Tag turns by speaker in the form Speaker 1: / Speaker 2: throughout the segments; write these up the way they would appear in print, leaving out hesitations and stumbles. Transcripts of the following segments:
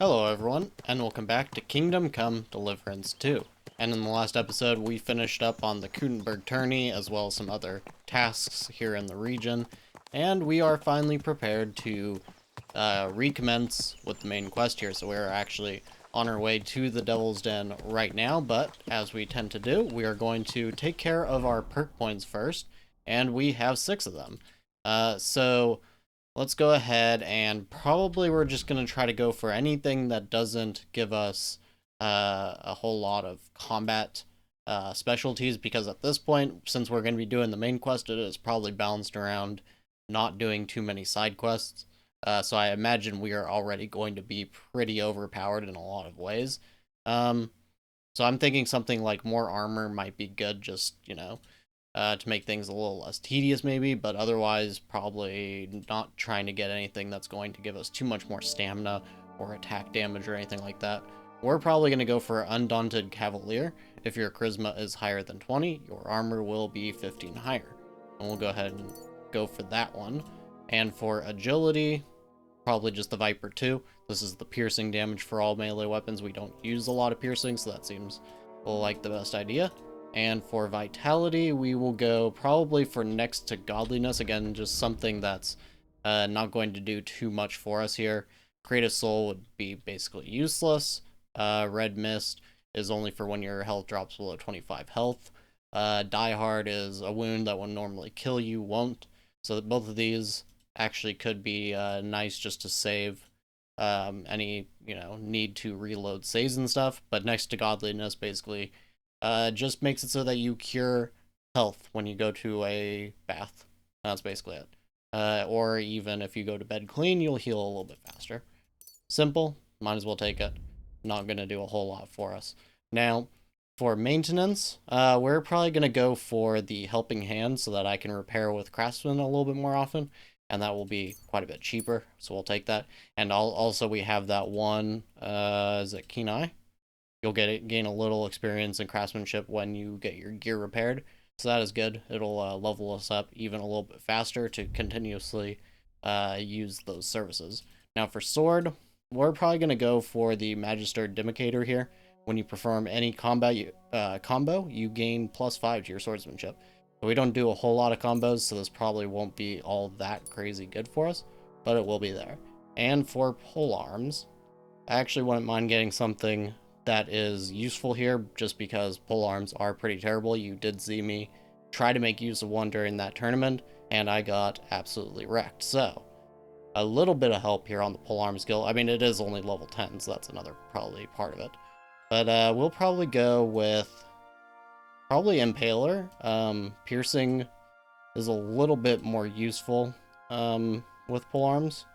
Speaker 1: Hello everyone, and welcome back to Kingdom Come Deliverance 2. And in the last episode, we finished up on the Kutenberg tourney, as well as some other tasks here in the region, and we are finally prepared to recommence with the main quest here. So we're actually on our way to the Devil's Den right now, but as we tend to do, we are going to take care of our perk points first, and we have 6 of them. So let's go ahead and probably we're just going to try to go for anything that doesn't give us a whole lot of combat specialties, because at this point, since we're going to be doing the main quest, it is probably balanced around not doing too many side quests. So I imagine we are already going to be pretty overpowered in a lot of ways. So I'm thinking something like more armor might be good, just, to make things a little less tedious maybe, but otherwise probably not trying to get anything that's going to give us too much more stamina or attack damage or anything like that. We're probably going to go for Undaunted Cavalier. If your charisma is higher than 20, your armor will be 15 higher. And we'll go ahead and go for that one. And for agility, probably just the Viper 2. This is the piercing damage for all melee weapons. We don't use a lot of piercing, so that seems like the best idea. And for vitality, we will go probably for next to godliness. Again, just something that's not going to do too much for us here. Creative Soul would be basically useless. Red Mist is only for when your health drops below 25 health. Die Hard is a wound that would normally kill you, won't. So that both of these actually could be nice just to save any, need to reload saves and stuff. But next to godliness, basically, just makes it so that you cure health when you go to a bath. That's basically it. Or even if you go to bed clean, you'll heal a little bit faster. Simple, might as well take it. Not going to do a whole lot for us. Now, for maintenance, we're probably going to go for the Helping Hand so that I can repair with Craftsman a little bit more often. And that will be quite a bit cheaper, so we'll take that. And also we have that one, is it Keen Eye? You'll gain a little experience in craftsmanship when you get your gear repaired. So that is good. It'll level us up even a little bit faster to continuously use those services. Now for sword, we're probably going to go for the Magister Dimicator here. When you perform any combo, you gain +5 to your swordsmanship. So we don't do a whole lot of combos, so this probably won't be all that crazy good for us, but it will be there. And for polearms, I actually wouldn't mind getting something that is useful here, just because polearms are pretty terrible. You did see me try to make use of one during that tournament, and I got absolutely wrecked. So a little bit of help here on the polearm skill. I mean, it is only level 10, so that's another probably part of it. But we'll probably go with Impaler. Piercing is a little bit more useful with polearms,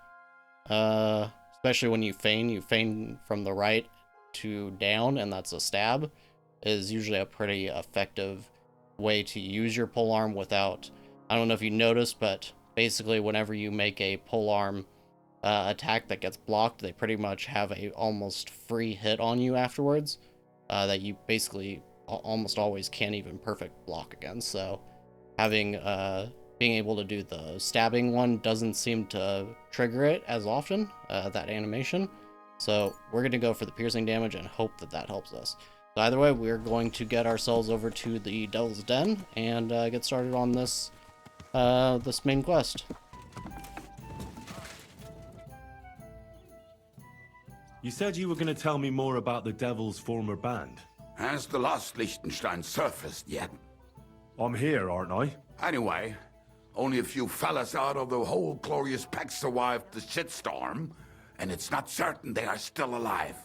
Speaker 1: especially when you feign from the right to down, and that's a stab, is usually a pretty effective way to use your polearm without, I don't know if you noticed, but basically whenever you make a polearm attack that gets blocked, they pretty much have a almost free hit on you afterwards that you basically almost always can't even perfect block against. So having being able to do the stabbing one doesn't seem to trigger it as often, that animation. So we're going to go for the piercing damage and hope that that helps us. So either way, we're going to get ourselves over to the Devil's Den and get started on this this main quest.
Speaker 2: You said you were going to tell me more about the Devil's former band.
Speaker 3: Has the lost Liechtenstein surfaced yet?
Speaker 2: I'm here, aren't I?
Speaker 3: Anyway, only a few fellas out of the whole glorious pack survived the shitstorm, and it's not certain they are still alive.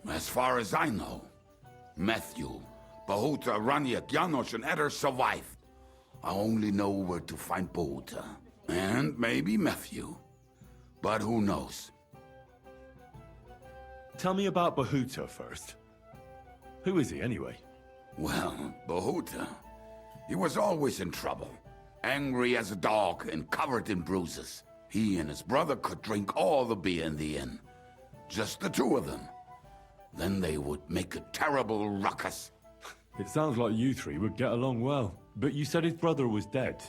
Speaker 3: As far as I know, Matthew, Bahuta, Raniak, Janosch, and Eder survived. I only know where to find Bahuta. And maybe Matthew. But who knows?
Speaker 2: Tell me about Bahuta first. Who is he, anyway?
Speaker 3: Well, Bahuta, he was always in trouble. Angry as a dog and covered in bruises. He and his brother could drink all the beer in the inn. Just the two of them. Then they would make a terrible ruckus.
Speaker 2: It sounds like you three would get along well. But you said his brother was dead.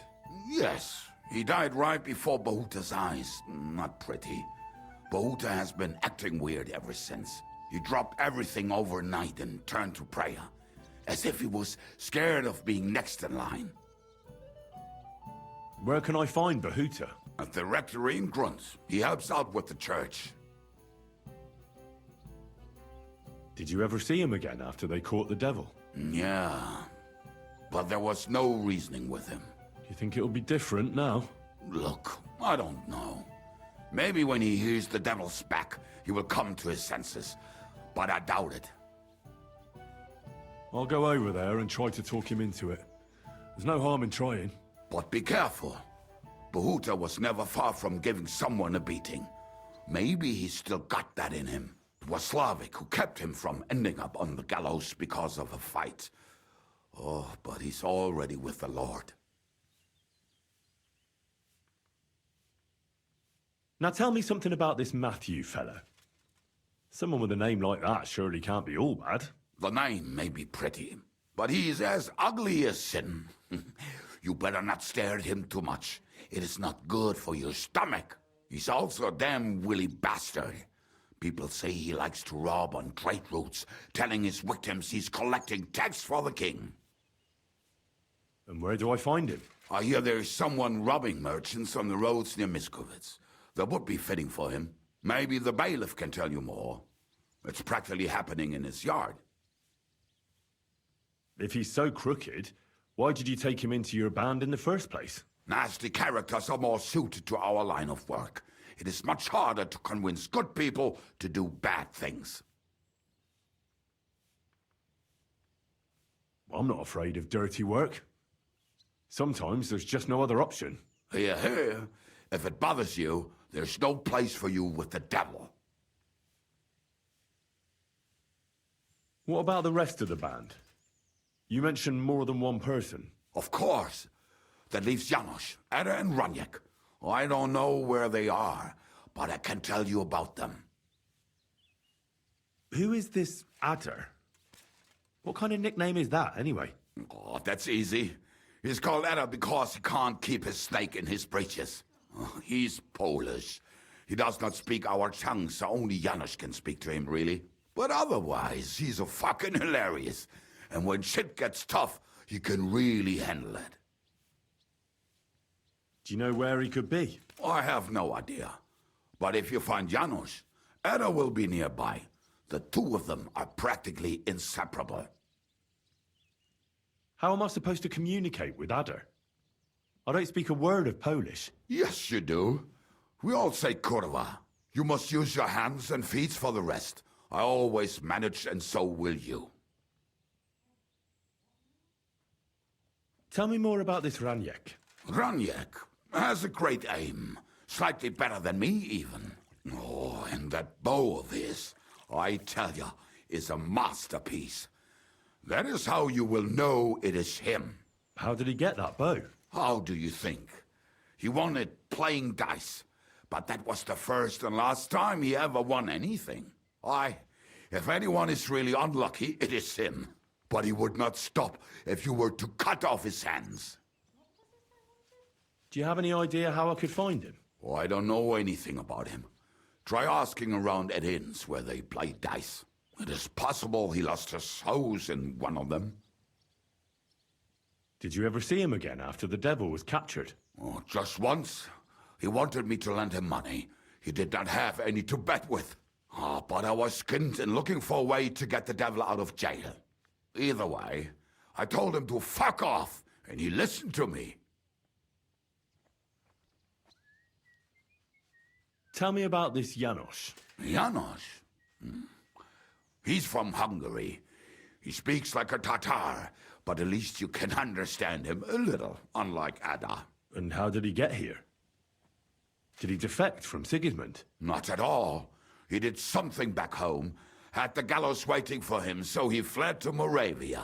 Speaker 3: Yes, he died right before Bahuta's eyes. Not pretty. Bahuta has been acting weird ever since. He dropped everything overnight and turned to prayer, as if he was scared of being next in line.
Speaker 2: Where can I find Bahuta?
Speaker 3: At the rectory in Grunt. He helps out with the church.
Speaker 2: Did you ever see him again after they caught the devil?
Speaker 3: Yeah, but there was no reasoning with him.
Speaker 2: Do you think it'll be different now?
Speaker 3: Look, I don't know. Maybe when he hears the devil's back, he will come to his senses, but I doubt it.
Speaker 2: I'll go over there and try to talk him into it. There's no harm in trying.
Speaker 3: But be careful. Bahuta was never far from giving someone a beating. Maybe he's still got that in him. It was Slavic who kept him from ending up on the gallows because of a fight. Oh, but he's already with the Lord.
Speaker 2: Now tell me something about this Matthew fella. Someone with a name like that surely can't be all bad.
Speaker 3: The name may be pretty, but he's as ugly as sin. You better not stare at him too much. It is not good for your stomach. He's also a damn willy bastard. People say he likes to rob on trade routes, telling his victims he's collecting tax for the king.
Speaker 2: And where do I find him?
Speaker 3: I hear there's someone robbing merchants on the roads near Miskovitz. That would be fitting for him. Maybe the bailiff can tell you more. It's practically happening in his yard.
Speaker 2: If he's so crooked, why did you take him into your band in the first place?
Speaker 3: Nasty characters are more suited to our line of work. It is much harder to convince good people to do bad things.
Speaker 2: I'm not afraid of dirty work. Sometimes there's just no other option.
Speaker 3: Hear, hear. If it bothers you, there's no place for you with the devil.
Speaker 2: What about the rest of the band? You mentioned more than one person.
Speaker 3: Of course. That leaves Janos, Ada, and Raniek. I don't know where they are, but I can tell you about them.
Speaker 2: Who is this Adder? What kind of nickname is that, anyway?
Speaker 3: Oh, that's easy. He's called Ada because he can't keep his snake in his breeches. He's Polish. He does not speak our tongue, so only Janos can speak to him, really. But otherwise, he's a fucking hilarious. And when shit gets tough, he can really handle it.
Speaker 2: Do you know where he could be?
Speaker 3: I have no idea. But if you find Janos, Ada will be nearby. The two of them are practically inseparable.
Speaker 2: How am I supposed to communicate with Adder? I don't speak a word of Polish.
Speaker 3: Yes, you do. We all say kurwa. You must use your hands and feet for the rest. I always manage, and so will you.
Speaker 2: Tell me more about this Raniek.
Speaker 3: Raniek has a great aim. Slightly better than me, even. Oh, and that bow of his, I tell ya, is a masterpiece. That is how you will know it is him.
Speaker 2: How did he get that bow?
Speaker 3: How do you think? He won it playing dice. But that was the first and last time he ever won anything. If anyone is really unlucky, it is him. But he would not stop if you were to cut off his hands.
Speaker 2: Do you have any idea how I could find him?
Speaker 3: Oh, I don't know anything about him. Try asking around at inns where they play dice. It is possible he lost his hose in one of them.
Speaker 2: Did you ever see him again after the devil was captured?
Speaker 3: Oh, just once. He wanted me to lend him money. He did not have any to bet with. But I was skinned and looking for a way to get the devil out of jail. Either way, I told him to fuck off, and he listened to me.
Speaker 2: Tell me about this Janos.
Speaker 3: Janos? He's from Hungary. He speaks like a Tatar, but at least you can understand him a little, unlike Ada.
Speaker 2: And how did he get here? Did he defect from Sigismund?
Speaker 3: Not at all. He did something back home, had the gallows waiting for him, so he fled to Moravia.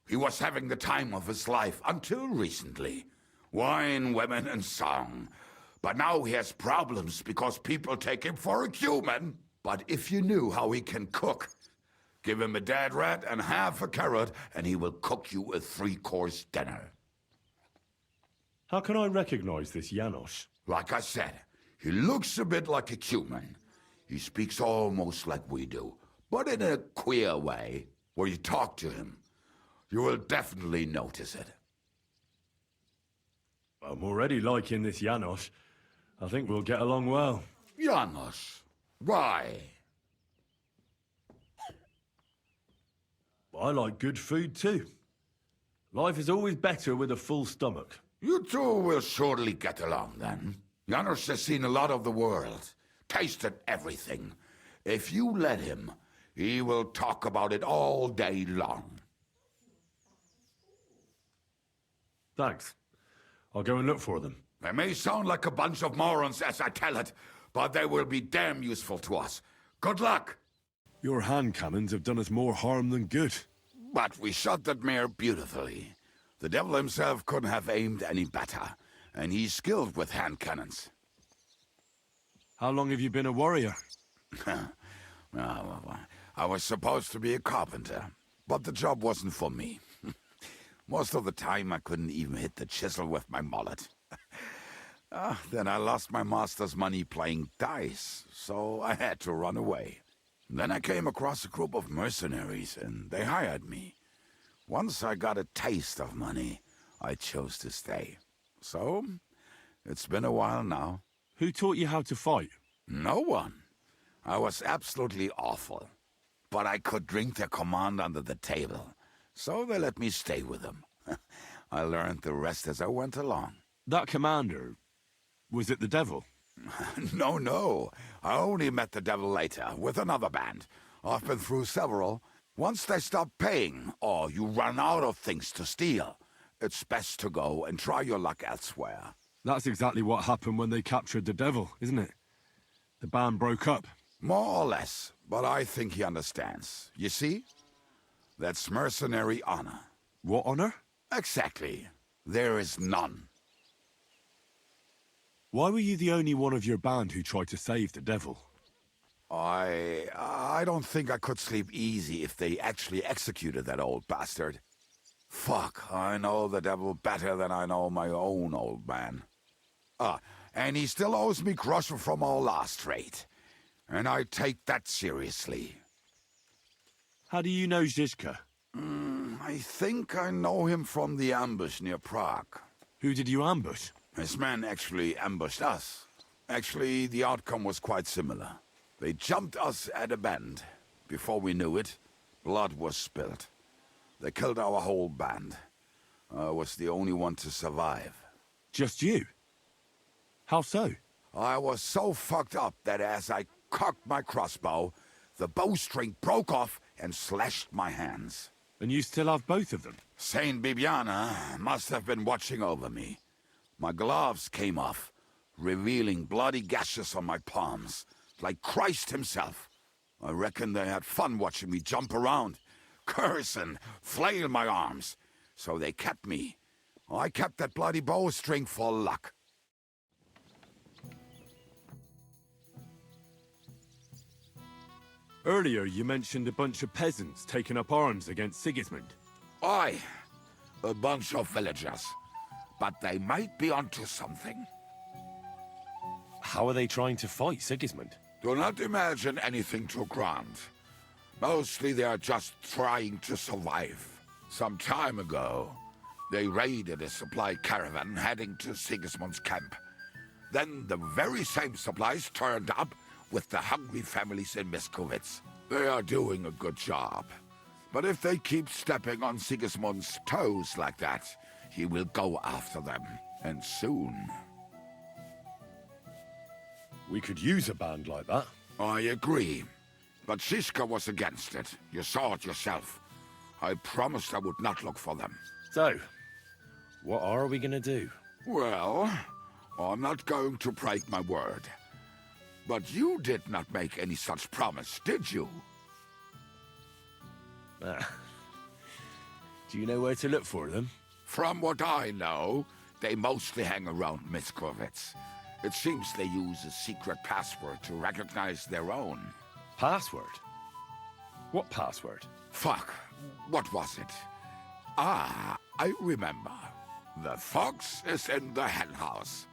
Speaker 3: He was having the time of his life until recently. Wine, women, and song. But now he has problems because people take him for a human. But if you knew how he can cook, give him a dead rat and half a carrot, and he will cook you a 3-course dinner.
Speaker 2: How can I recognize this Janos?
Speaker 3: Like I said, he looks a bit like a human. He speaks almost like we do, but in a queer way. Where you talk to him, you will definitely notice it.
Speaker 2: I'm already liking this Janos. I think we'll get along well.
Speaker 3: Janos, why?
Speaker 2: I like good food too. Life is always better with a full stomach.
Speaker 3: You two will surely get along then. Janos has seen a lot of the world, tasted everything. If you let him, he will talk about it all day long.
Speaker 2: Thanks. I'll go and look for them.
Speaker 3: They may sound like a bunch of morons as I tell it, but they will be damn useful to us. Good luck!
Speaker 2: Your hand cannons have done us more harm than good.
Speaker 3: But we shot that mare beautifully. The devil himself couldn't have aimed any better, and he's skilled with hand cannons.
Speaker 2: How long have you been a warrior?
Speaker 3: I was supposed to be a carpenter, but the job wasn't for me. Most of the time I couldn't even hit the chisel with my mallet. Then I lost my master's money playing dice, so I had to run away. Then I came across a group of mercenaries, and they hired me. Once I got a taste of money, I chose to stay. So, it's been a while now.
Speaker 2: Who taught you how to fight?
Speaker 3: No one. I was absolutely awful. But I could drink their command under the table, so they let me stay with them. I learned the rest as I went along.
Speaker 2: That commander, was it the devil?
Speaker 3: No. I only met the devil later, with another band. I've been through several. Once they stop paying, or you run out of things to steal, it's best to go and try your luck elsewhere.
Speaker 2: That's exactly what happened when they captured the devil, isn't it? The band broke up.
Speaker 3: More or less, but I think he understands. You see? That's mercenary honor.
Speaker 2: What honor?
Speaker 3: Exactly. There is none.
Speaker 2: Why were you the only one of your band who tried to save the devil?
Speaker 3: I don't think I could sleep easy if they actually executed that old bastard. Fuck, I know the devil better than I know my own old man. And he still owes me groschen from our last raid. And I take that seriously.
Speaker 2: How do you know Zizka?
Speaker 3: I think I know him from the ambush near Prague.
Speaker 2: Who did you ambush?
Speaker 3: His men actually ambushed us. Actually, the outcome was quite similar. They jumped us at a bend. Before we knew it, blood was spilled. They killed our whole band. I was the only one to survive.
Speaker 2: Just you? How so?
Speaker 3: I was so fucked up that as I cocked my crossbow, the bowstring broke off and slashed my hands.
Speaker 2: And you still have both of them?
Speaker 3: Saint Bibiana must have been watching over me. My gloves came off, revealing bloody gashes on my palms, like Christ himself. I reckon they had fun watching me jump around, curse and flail my arms. So they kept me. I kept that bloody bowstring for luck.
Speaker 2: Earlier you mentioned a bunch of peasants taking up arms against Sigismund.
Speaker 3: Aye, a bunch of villagers. But they might be onto something.
Speaker 2: How are they trying to fight Sigismund?
Speaker 3: Do not imagine anything too grand. Mostly they are just trying to survive. Some time ago, they raided a supply caravan heading to Sigismund's camp. Then the very same supplies turned up with the hungry families in Miskovitz. They are doing a good job. But if they keep stepping on Sigismund's toes like that, he will go after them, and soon.
Speaker 2: We could use a band like that.
Speaker 3: I agree. But Shishka was against it. You saw it yourself. I promised I would not look for them.
Speaker 2: So, what are we gonna do?
Speaker 3: Well, I'm not going to break my word. But you did not make any such promise, did you?
Speaker 2: Do you know where to look for them?
Speaker 3: From what I know, they mostly hang around Miskovitz. It seems they use a secret password to recognize their own.
Speaker 2: Password? What password?
Speaker 3: Fuck, what was it? Ah, I remember. The fox is in the henhouse.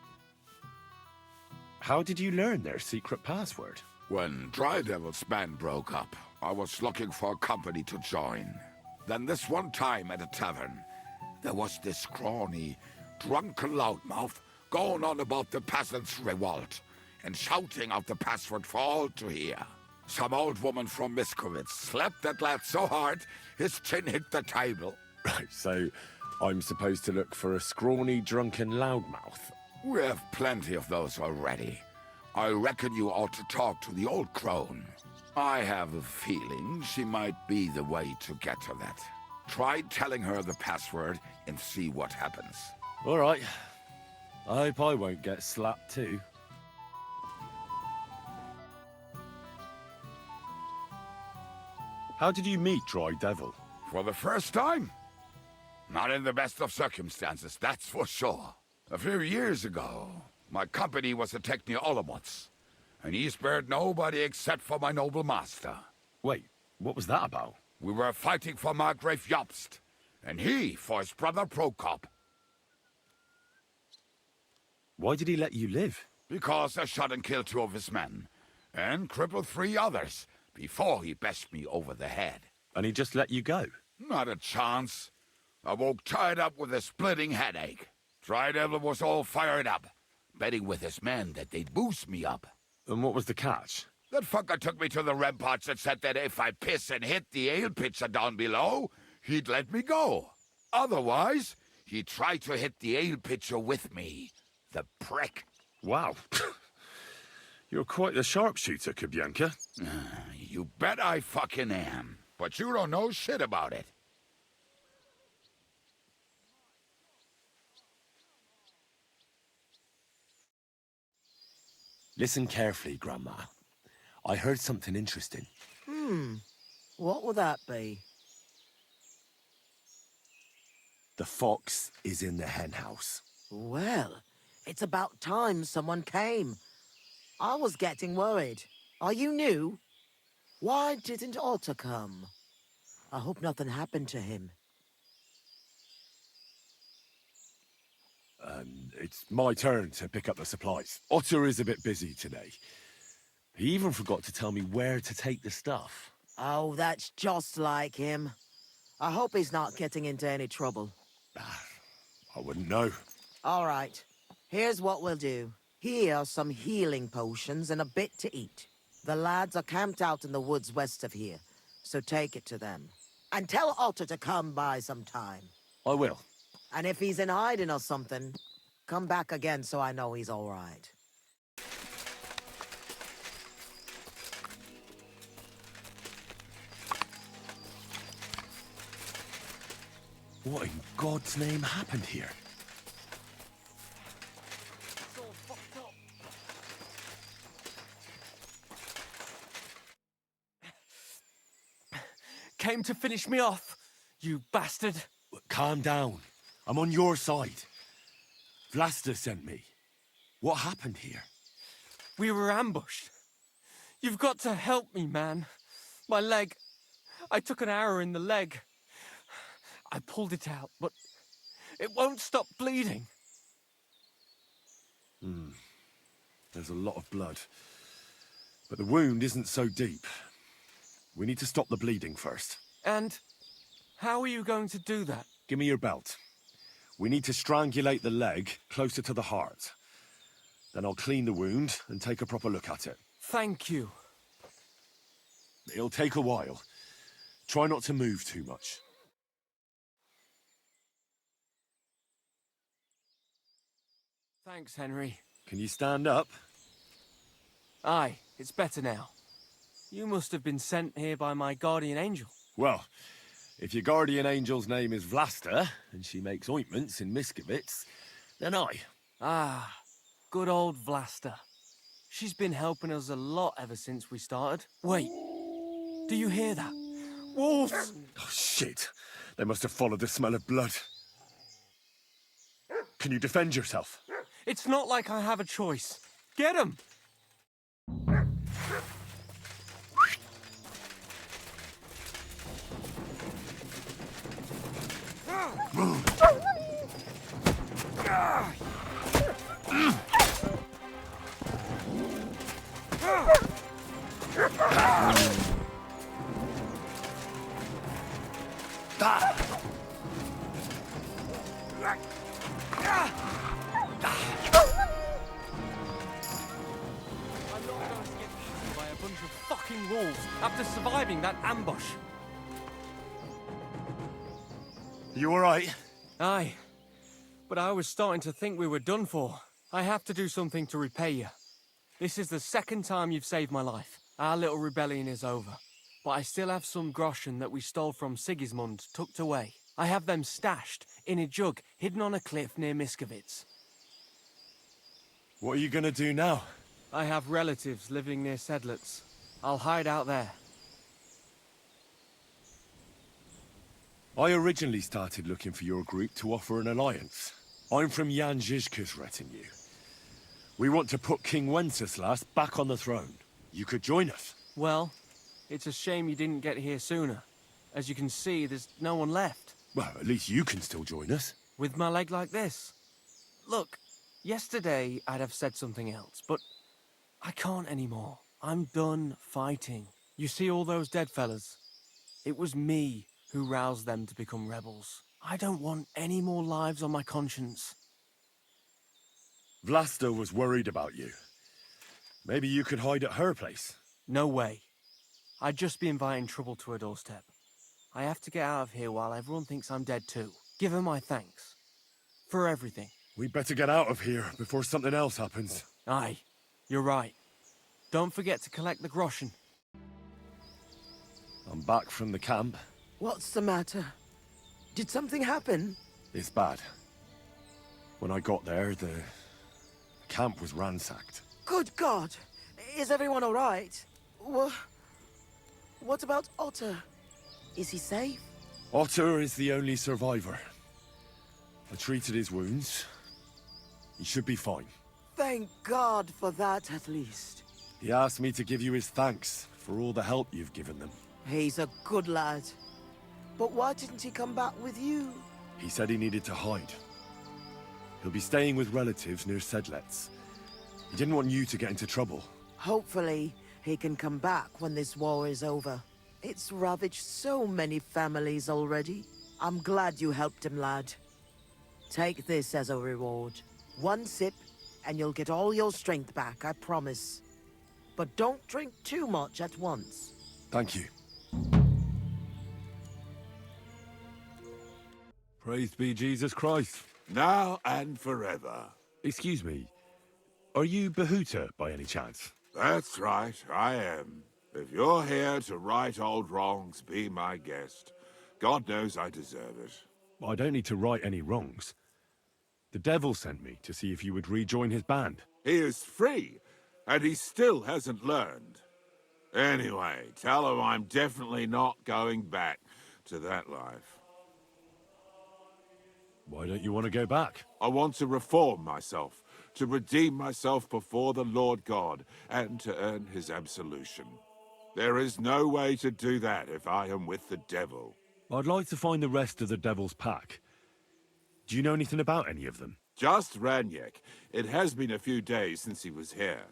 Speaker 2: How did you learn their secret password?
Speaker 3: When Dry Devil's band broke up, I was looking for a company to join. Then this one time at a tavern, there was this scrawny, drunken loudmouth going on about the peasants' revolt and shouting out the password for all to hear. Some old woman from Miskowitz slapped that lad so hard his chin hit the table.
Speaker 2: Right, so I'm supposed to look for a scrawny, drunken loudmouth.
Speaker 3: We have plenty of those already. I reckon you ought to talk to the old crone. I have a feeling she might be the way to get to that. Try telling her the password and see what happens.
Speaker 2: All right. I hope I won't get slapped too. How did you meet Dry Devil?
Speaker 3: For the first time? Not in the best of circumstances, that's for sure. A few years ago, my company was attacked near Olomouc, and he spared nobody except for my noble master.
Speaker 2: Wait, what was that about?
Speaker 3: We were fighting for Margrave Jobst, and he for his brother Prokop.
Speaker 2: Why did he let you live?
Speaker 3: Because I shot and killed 2 of his men, and crippled 3 others, before he bashed me over the head.
Speaker 2: And he just let you go?
Speaker 3: Not a chance. I woke tied up with a splitting headache. Dry Devil was all fired up, betting with his men that they'd boost me up.
Speaker 2: And what was the catch?
Speaker 3: That fucker took me to the ramparts and said that if I piss and hit the ale pitcher down below, he'd let me go. Otherwise, he'd try to hit the ale pitcher with me. The prick.
Speaker 2: Wow. You're quite the sharpshooter, Kubyanka.
Speaker 3: You bet I fucking am. But you don't know shit about it.
Speaker 2: Listen carefully, Grandma. I heard something interesting.
Speaker 4: What will that be?
Speaker 2: The fox is in the henhouse.
Speaker 4: Well, it's about time someone came. I was getting worried. Are you new? Why didn't Otto come? I hope nothing happened to him.
Speaker 2: It's my turn to pick up the supplies. Otter is a bit busy today. He even forgot to tell me where to take the stuff.
Speaker 4: Oh, that's just like him. I hope he's not getting into any trouble.
Speaker 2: I wouldn't know.
Speaker 4: All right, here's what we'll do. Here are some healing potions and a bit to eat. The lads are camped out in the woods west of here, so take it to them. And tell Otto to come by sometime.
Speaker 2: I will.
Speaker 4: And if he's in hiding or something, come back again so I know he's all right.
Speaker 2: What in God's name happened here?
Speaker 5: Came to finish me off, you bastard.
Speaker 2: Calm down. I'm on your side. Vlasta sent me. What happened here?
Speaker 5: We were ambushed. You've got to help me, man. My leg. I took an arrow in the leg. I pulled it out, but it won't stop bleeding.
Speaker 2: There's a lot of blood. But the wound isn't so deep. We need to stop the bleeding first.
Speaker 5: And how are you going to do that?
Speaker 2: Give me your belt. We need to strangulate the leg closer to the heart. Then I'll clean the wound and take a proper look at it.
Speaker 5: Thank you.
Speaker 2: It'll take a while. Try not to move too much.
Speaker 5: Thanks, Henry.
Speaker 2: Can you stand up?
Speaker 5: Aye, it's better now. You must have been sent here by my guardian angel.
Speaker 2: Well, if your guardian angel's name is Vlasta, and she makes ointments in Miskowitz, then I.
Speaker 5: Ah, good old Vlasta. She's been helping us a lot ever since we started. Wait, do you hear that? Wolves!
Speaker 2: Oh, shit. They must have followed the smell of blood. Can you defend yourself?
Speaker 5: It's not like I have a choice. Get him! I'm not going to get eaten by a bunch of fucking wolves after surviving that ambush.
Speaker 2: You alright?
Speaker 5: Aye, but I was starting to think we were done for. I have to do something to repay you. This is the second time you've saved my life. Our little rebellion is over. But I still have some groschen that we stole from Sigismund tucked away. I have them stashed in a jug hidden on a cliff near Miskovitz.
Speaker 2: What are you gonna do now?
Speaker 5: I have relatives living near Sedlitz. I'll hide out there.
Speaker 2: I originally started looking for your group to offer an alliance. I'm from Jan Žižka's retinue. We want to put King Wenceslas back on the throne. You could join us.
Speaker 5: Well, it's a shame you didn't get here sooner. As you can see, there's no one left.
Speaker 2: Well, at least you can still join us.
Speaker 5: With my leg like this. Look, yesterday I'd have said something else, but I can't anymore. I'm done fighting. You see all those dead fellas? It was me who roused them to become rebels. I don't want any more lives on my conscience.
Speaker 2: Vlasta was worried about you. Maybe you could hide at her place.
Speaker 5: No way. I'd just be inviting trouble to her doorstep. I have to get out of here while everyone thinks I'm dead too. Give her my thanks. For everything.
Speaker 2: We'd better get out of here before something else happens.
Speaker 5: Aye, you're right. Don't forget to collect the groschen.
Speaker 2: I'm back from the camp.
Speaker 4: What's the matter? Did something happen?
Speaker 2: It's bad. When I got there, the camp was ransacked.
Speaker 4: Good God! Is everyone all right? What about Otter? Is he safe?
Speaker 2: Otter is the only survivor. I treated his wounds. He should be fine.
Speaker 4: Thank God for that, at least.
Speaker 2: He asked me to give you his thanks for all the help you've given them.
Speaker 4: He's a good lad. But why didn't he come back with you?
Speaker 2: He said he needed to hide. He'll be staying with relatives near Sedlitz. He didn't want you to get into trouble.
Speaker 4: Hopefully, he can come back when this war is over. It's ravaged so many families already. I'm glad you helped him, lad. Take this as a reward. One sip, and you'll get all your strength back, I promise. But don't drink too much at once.
Speaker 2: Thank you. Praised be Jesus Christ.
Speaker 6: Now and forever.
Speaker 2: Excuse me, are you Behuta by any chance?
Speaker 6: That's right, I am. If you're here to right old wrongs, be my guest. God knows I deserve it.
Speaker 2: I don't need to right any wrongs. The devil sent me to see if you would rejoin his band.
Speaker 6: He is free, and he still hasn't learned. Anyway, tell him I'm definitely not going back to that life.
Speaker 2: Why don't you want to go back?
Speaker 6: I want to reform myself, to redeem myself before the Lord God, and to earn his absolution. There is no way to do that if I am with the devil.
Speaker 2: I'd like to find the rest of the devil's pack. Do you know anything about any of them?
Speaker 6: Just Ranyek. It has been a few days since he was here.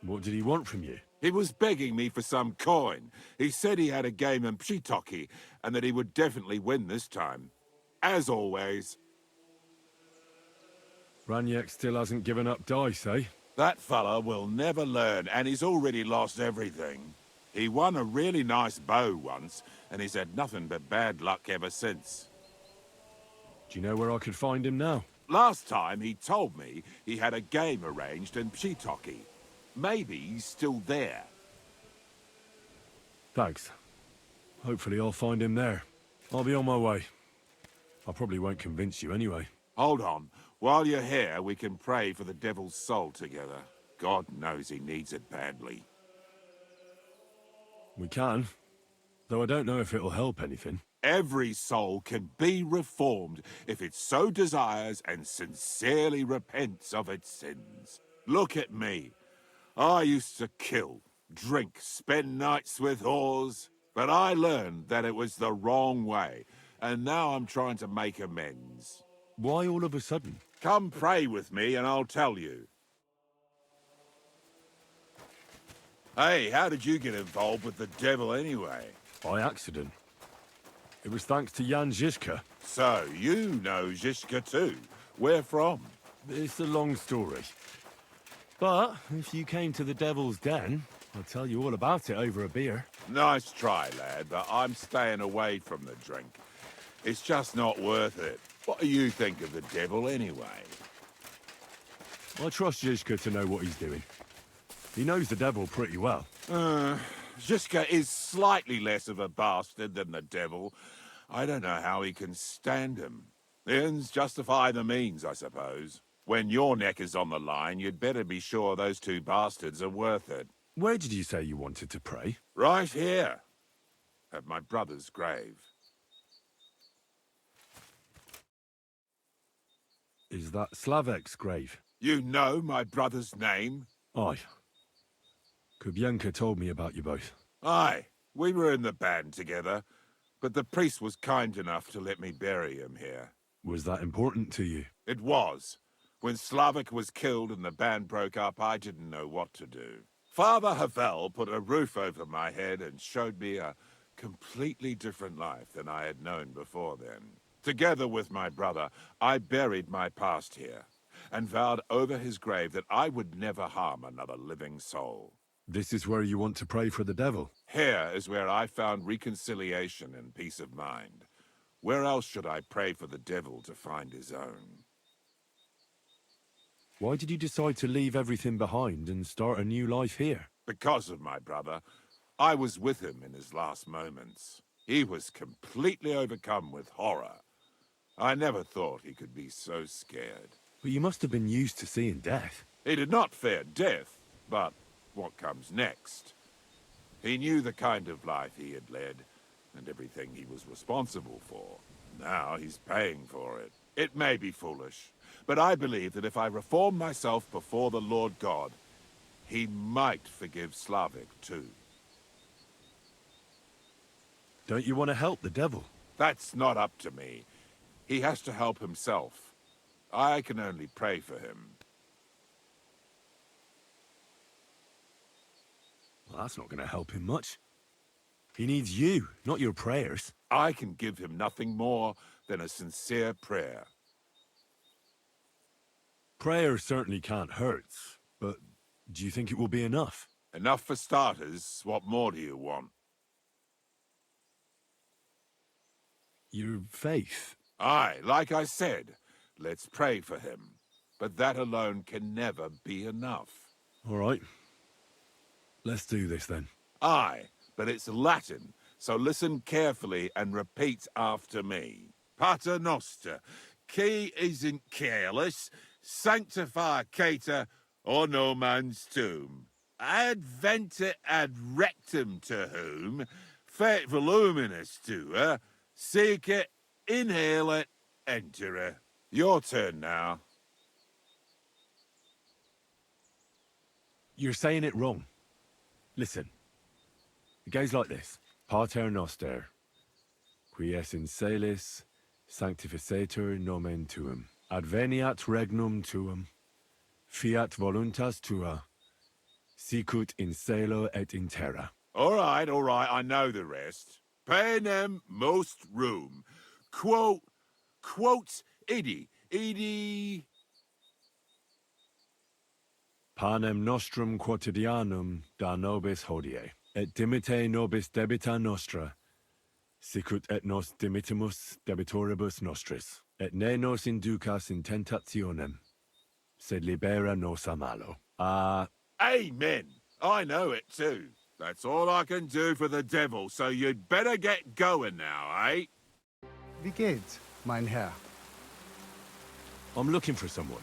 Speaker 2: What did he want from you?
Speaker 6: He was begging me for some coin. He said he had a game in Pshitoki, and that he would definitely win this time. As always.
Speaker 2: Ranyek still hasn't given up dice, eh?
Speaker 6: That fella will never learn, and he's already lost everything. He won a really nice bow once, and he's had nothing but bad luck ever since.
Speaker 2: Do you know where I could find him now?
Speaker 6: Last time he told me he had a game arranged in Pshitoki. Maybe he's still there.
Speaker 2: Thanks. Hopefully I'll find him there. I'll be on my way. I probably won't convince you anyway.
Speaker 6: Hold on. While you're here, we can pray for the devil's soul together. God knows he needs it badly.
Speaker 2: We can, though I don't know if it'll help anything.
Speaker 6: Every soul can be reformed if it so desires and sincerely repents of its sins. Look at me. I used to kill, drink, spend nights with whores, but I learned that it was the wrong way, and now I'm trying to make amends.
Speaker 2: Why all of a sudden?
Speaker 6: Come pray with me and I'll tell you. Hey, how did you get involved with the devil anyway?
Speaker 2: By accident. It was thanks to Jan Žižka.
Speaker 6: So, you know Zizka too. Where from?
Speaker 2: It's a long story. But if you came to the Devil's Den, I'll tell you all about it over a beer.
Speaker 6: Nice try, lad, but I'm staying away from the drink. It's just not worth it. What do you think of the devil, anyway?
Speaker 2: I trust Žižka to know what he's doing. He knows the devil pretty well.
Speaker 6: Zizka is slightly less of a bastard than the devil. I don't know how he can stand him. The ends justify the means, I suppose. When your neck is on the line, you'd better be sure those two bastards are worth it.
Speaker 2: Where did you say you wanted to pray?
Speaker 6: Right here, at my brother's grave.
Speaker 2: Is that Slavek's grave?
Speaker 6: You know my brother's name?
Speaker 2: Aye. Kubienka told me about you both.
Speaker 6: Aye, we were in the band together, but the priest was kind enough to let me bury him here.
Speaker 2: Was that important to you?
Speaker 6: It was. When Slavik was killed and the band broke up, I didn't know what to do. Father Havel put a roof over my head and showed me a completely different life than I had known before then. Together with my brother, I buried my past here, and vowed over his grave that I would never harm another living soul.
Speaker 2: This is where you want to pray for the devil?
Speaker 6: Here is where I found reconciliation and peace of mind. Where else should I pray for the devil to find his own?
Speaker 2: Why did you decide to leave everything behind and start a new life here?
Speaker 6: Because of my brother. I was with him in his last moments. He was completely overcome with horror. I never thought he could be so scared.
Speaker 2: But you must have been used to seeing death.
Speaker 6: He did not fear death, but what comes next? He knew the kind of life he had led, and everything he was responsible for. Now he's paying for it. It may be foolish, but I believe that if I reform myself before the Lord God, he might forgive Slavik too.
Speaker 2: Don't you want to help the devil?
Speaker 6: That's not up to me. He has to help himself. I can only pray for him.
Speaker 2: Well, that's not going to help him much. He needs you, not your prayers.
Speaker 6: I can give him nothing more than a sincere prayer.
Speaker 2: Prayer certainly can't hurt, but do you think it will be enough?
Speaker 6: Enough for starters. What more do you want?
Speaker 2: Your faith.
Speaker 6: Aye, like I said, let's pray for him. But that alone can never be enough.
Speaker 2: All right. Let's do this then.
Speaker 6: Aye, but it's Latin, so listen carefully and repeat after me. Pater Noster, qui isn't careless, sanctificator or no man's tomb. Adventure ad rectum to whom, fet voluminous to her, seek it, inhale it, enter her. Your turn now.
Speaker 2: You're saying it wrong. Listen. It goes like this. Pater Noster, qui es in celis, sanctificetur nomen tuum. Adveniat regnum tuum. Fiat voluntas tua. Sicut in cielo et in terra.
Speaker 6: All right, I know the rest. Panem most room. Quote idi.
Speaker 2: Panem nostrum quotidianum da nobis hodie, et dimite nobis debita nostra, sicut et nos dimittimus debitoribus nostris, et ne nos inducas in tentationem, sed libera nos a malo.
Speaker 6: Amen. I know it too. That's all I can do for the devil, so you'd better get going now, eh?
Speaker 7: Wie geht's, mein Herr?
Speaker 2: I'm looking for someone.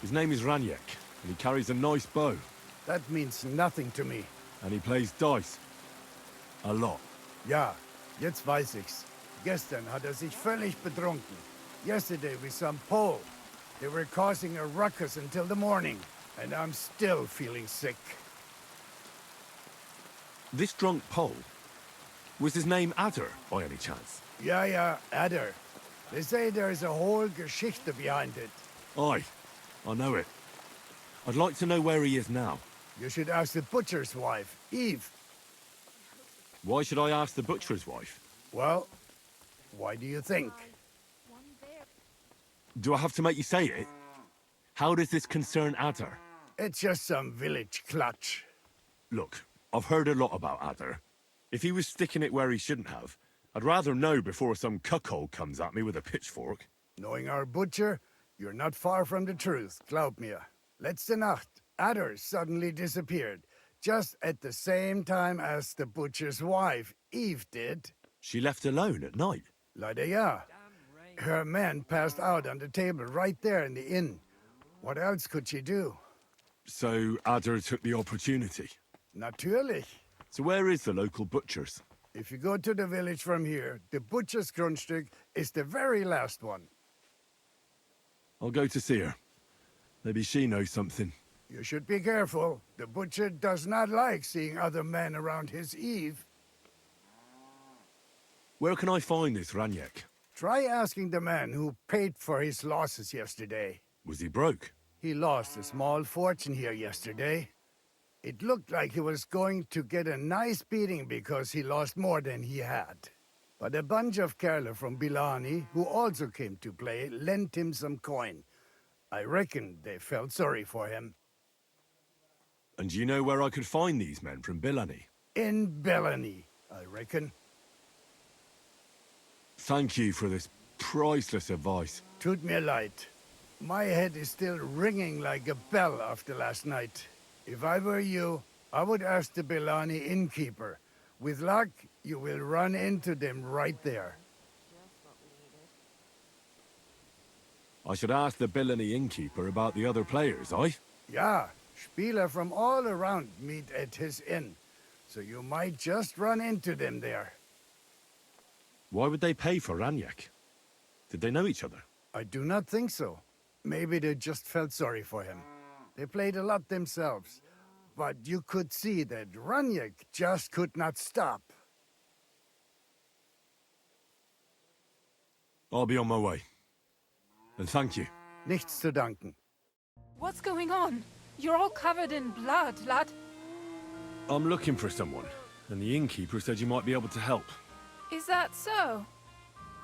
Speaker 2: His name is Raniek, and he carries a nice bow,
Speaker 7: That means nothing to me.
Speaker 2: and he plays dice. A lot.
Speaker 7: Ja, jetzt weiß ich's. Gestern hat sich völlig betrunken. Yesterday we saw Pole. They were causing a ruckus until the morning, and I'm still feeling sick.
Speaker 2: This drunk Pole, was his name Adder, by any chance?
Speaker 7: Ja, Adder. They say there's a whole Geschichte behind it.
Speaker 2: Aye, I know it. I'd like to know where he is now.
Speaker 7: You should ask the butcher's wife, Eve.
Speaker 2: Why should I ask the butcher's wife?
Speaker 7: Well, Why do you think?
Speaker 2: Do I have to make you say it? How does this concern Adder?
Speaker 7: It's just some village clutch.
Speaker 2: Look, I've heard a lot about Adder. If he was sticking it where he shouldn't have, I'd rather know before some cuckold comes at me with a pitchfork.
Speaker 7: Knowing our butcher, you're not far from the truth, glaub mir. Letzte Nacht, Adder suddenly disappeared, just at the same time as the butcher's wife, Eve, did.
Speaker 2: She left alone at night.
Speaker 7: Leider ja. Her man passed out on the table right there in the inn. What else could she do?
Speaker 2: So Adder took the opportunity.
Speaker 7: Natürlich.
Speaker 2: So where is the local butcher's?
Speaker 7: If you go to the village from here, the butcher's Grundstück is the very last one.
Speaker 2: I'll go to see her. Maybe she knows something.
Speaker 7: You should be careful. The butcher does not like seeing other men around his Eve.
Speaker 2: Where can I find this Raniek?
Speaker 7: Try asking the man who paid for his losses yesterday.
Speaker 2: Was he broke?
Speaker 7: He lost a small fortune here yesterday. It looked like he was going to get a nice beating because he lost more than he had. But a bunch of Kerler from Bilani, who also came to play, lent him some coin. I reckon they felt sorry for him.
Speaker 2: And do you know where I could find these men from Bilani?
Speaker 7: In Bellany, I reckon.
Speaker 2: Thank you for this priceless advice.
Speaker 7: Tut mir leid. My head is still ringing like a bell after last night. If I were you, I would ask the Bellani innkeeper. With luck, you will run into them right there.
Speaker 2: I should ask the Bilani innkeeper about the other players, aye?
Speaker 7: Yeah, Spieler from all around meet at his inn. So you might just run into them there.
Speaker 2: Why would they pay for Raniek? Did they know each other?
Speaker 7: I do not think so. Maybe they just felt sorry for him. They played a lot themselves. But you could see that Raniek just could not stop.
Speaker 2: I'll be on my way. And thank you.
Speaker 7: Nichts zu danken.
Speaker 8: What's going on? You're all covered in blood, lad.
Speaker 2: I'm looking for someone, and the innkeeper said you might be able to help.
Speaker 8: Is that so?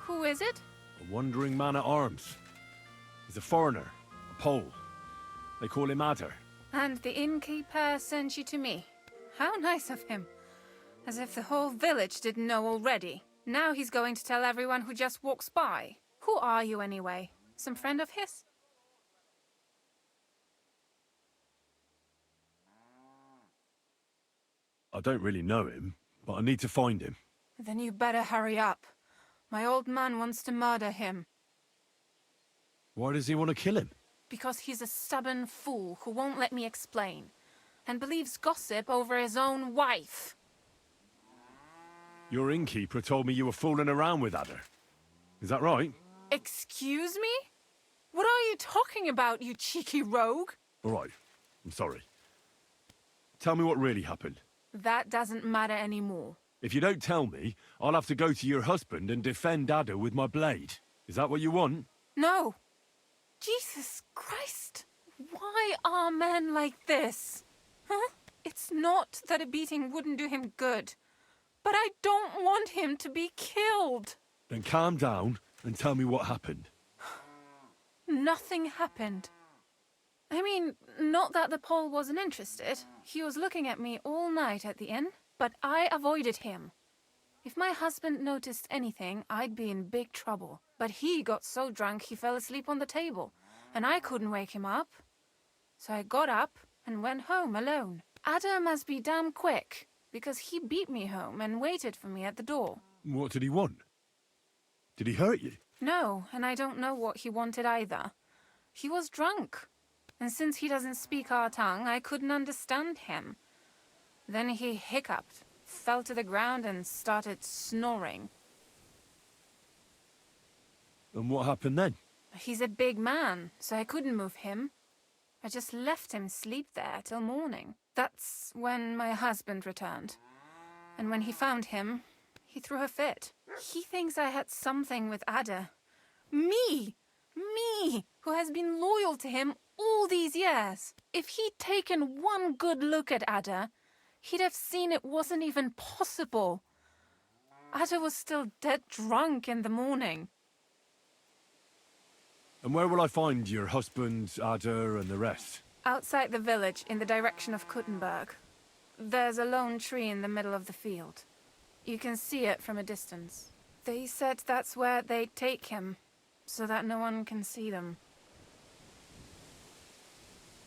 Speaker 8: Who is it?
Speaker 2: A wandering man at arms. He's a foreigner, a Pole. They call him Adder.
Speaker 8: And the innkeeper sent you to me. How nice of him. As if the whole village didn't know already. Now he's going to tell everyone who just walks by. Who are you anyway? Some friend of his?
Speaker 2: I don't really know him, but I need to find him.
Speaker 8: Then you better hurry up. My old man wants to murder him.
Speaker 2: Why does he want to kill him?
Speaker 8: Because he's a stubborn fool who won't let me explain. And believes gossip over his own wife.
Speaker 2: Your innkeeper told me you were fooling around with Adder. Is that right?
Speaker 8: Excuse me? What are you talking about, you cheeky rogue?
Speaker 2: All right. I'm sorry. Tell me what really happened.
Speaker 8: That doesn't matter anymore.
Speaker 2: If you don't tell me, I'll have to go to your husband and defend Adder with my blade. Is that what you want?
Speaker 8: No. Jesus Christ. Why are men like this? Huh? It's not that a beating wouldn't do him good. But I don't want him to be killed.
Speaker 2: Then calm down and tell me what happened.
Speaker 8: Nothing happened. I mean, not that the Pole wasn't interested. He was looking at me all night at the inn, but I avoided him. If my husband noticed anything, I'd be in big trouble. But he got so drunk he fell asleep on the table, and I couldn't wake him up. So I got up and went home alone. Adder must be damn quick, because he beat me home and waited for me at the door.
Speaker 2: What did he want? Did he hurt you?
Speaker 8: No, and I don't know what he wanted either. He was drunk. And since he doesn't speak our tongue, I couldn't understand him. Then he hiccuped, fell to the ground and started snoring.
Speaker 2: And what happened then?
Speaker 8: He's a big man, so I couldn't move him. I just left him sleep there till morning. That's when my husband returned. And when he found him, he threw a fit. He thinks I had something with Adder. Me! Me, who has been loyal to him all these years. If he'd taken one good look at Adder, he'd have seen it wasn't even possible. Ada was still dead drunk in the morning.
Speaker 2: And where will I find your husband, Ada, and the rest?
Speaker 8: Outside the village, in the direction of Kuttenberg. There's a lone tree in the middle of the field. You can see it from a distance. They said that's where they'd take him, so that no one can see them.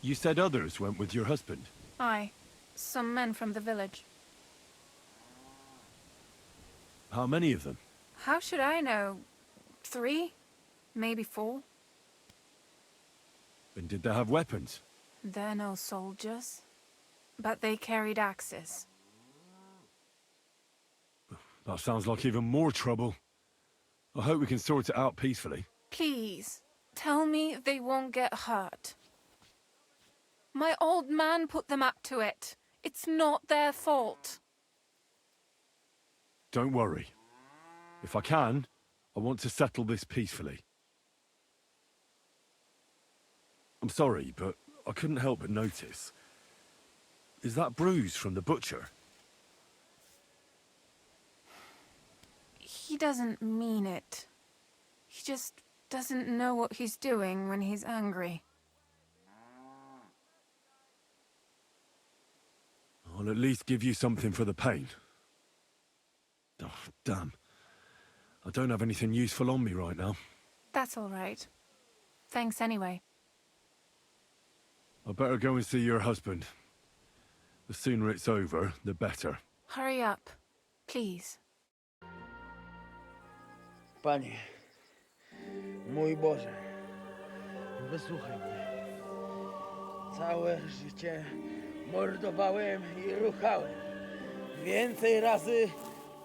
Speaker 2: You said others went with your husband?
Speaker 8: Aye, some men from the village.
Speaker 2: How many of them?
Speaker 8: How should I know? 3? Maybe 4?
Speaker 2: And did they have weapons?
Speaker 8: They're no soldiers, but they carried axes.
Speaker 2: That sounds like even more trouble. I hope we can sort it out peacefully.
Speaker 8: Please, tell me they won't get hurt. My old man put them up to it. It's not their fault.
Speaker 2: Don't worry. If I can, I want to settle this peacefully. I'm sorry, but I couldn't help but notice. Is that bruise from the butcher?
Speaker 8: He doesn't mean it. He just doesn't know what he's doing when he's angry.
Speaker 2: I'll at least give you something for the pain. Oh, damn. I don't have anything useful on me right now.
Speaker 8: That's all right. Thanks anyway.
Speaker 2: I better go and see your husband. The sooner it's over, the better.
Speaker 8: Hurry up, please.
Speaker 9: Panie, mój Boże, wysłuchaj mnie. Całe życie mordowałem i ruchałem. Więcej razy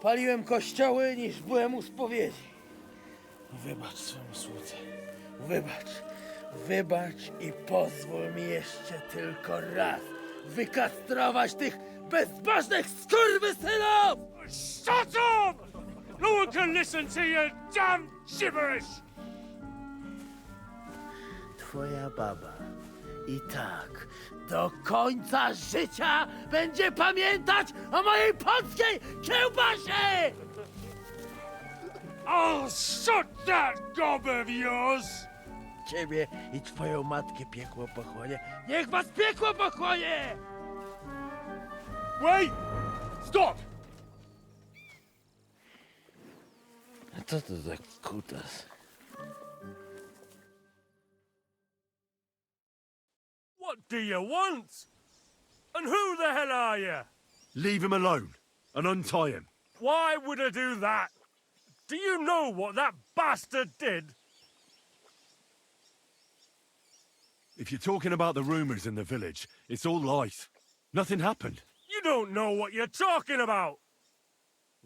Speaker 9: paliłem kościoły, niż byłem u spowiedzi. Wybacz swemu słudze. Wybacz i pozwól mi jeszcze tylko raz wykastrować tych bezbożnych skurwysynów!
Speaker 10: Shut up! No one can listen to your damn gibberish!
Speaker 9: Twoja baba i tak do końca życia będzie pamiętać o mojej polskiej kiełbasie!
Speaker 10: I'll shut that gob of yours!
Speaker 9: Ciebie i twoją matkę piekło pochłonie. Niech was piekło pochłonie!
Speaker 10: Wait! Stop!
Speaker 9: A co to za kutas?
Speaker 10: What do you want? And who the hell are you?
Speaker 2: Leave him alone and untie him.
Speaker 10: Why would I do that? Do you know what that bastard did?
Speaker 2: If you're talking about the rumors in the village, it's all lies. Nothing happened.
Speaker 10: You don't know what you're talking about.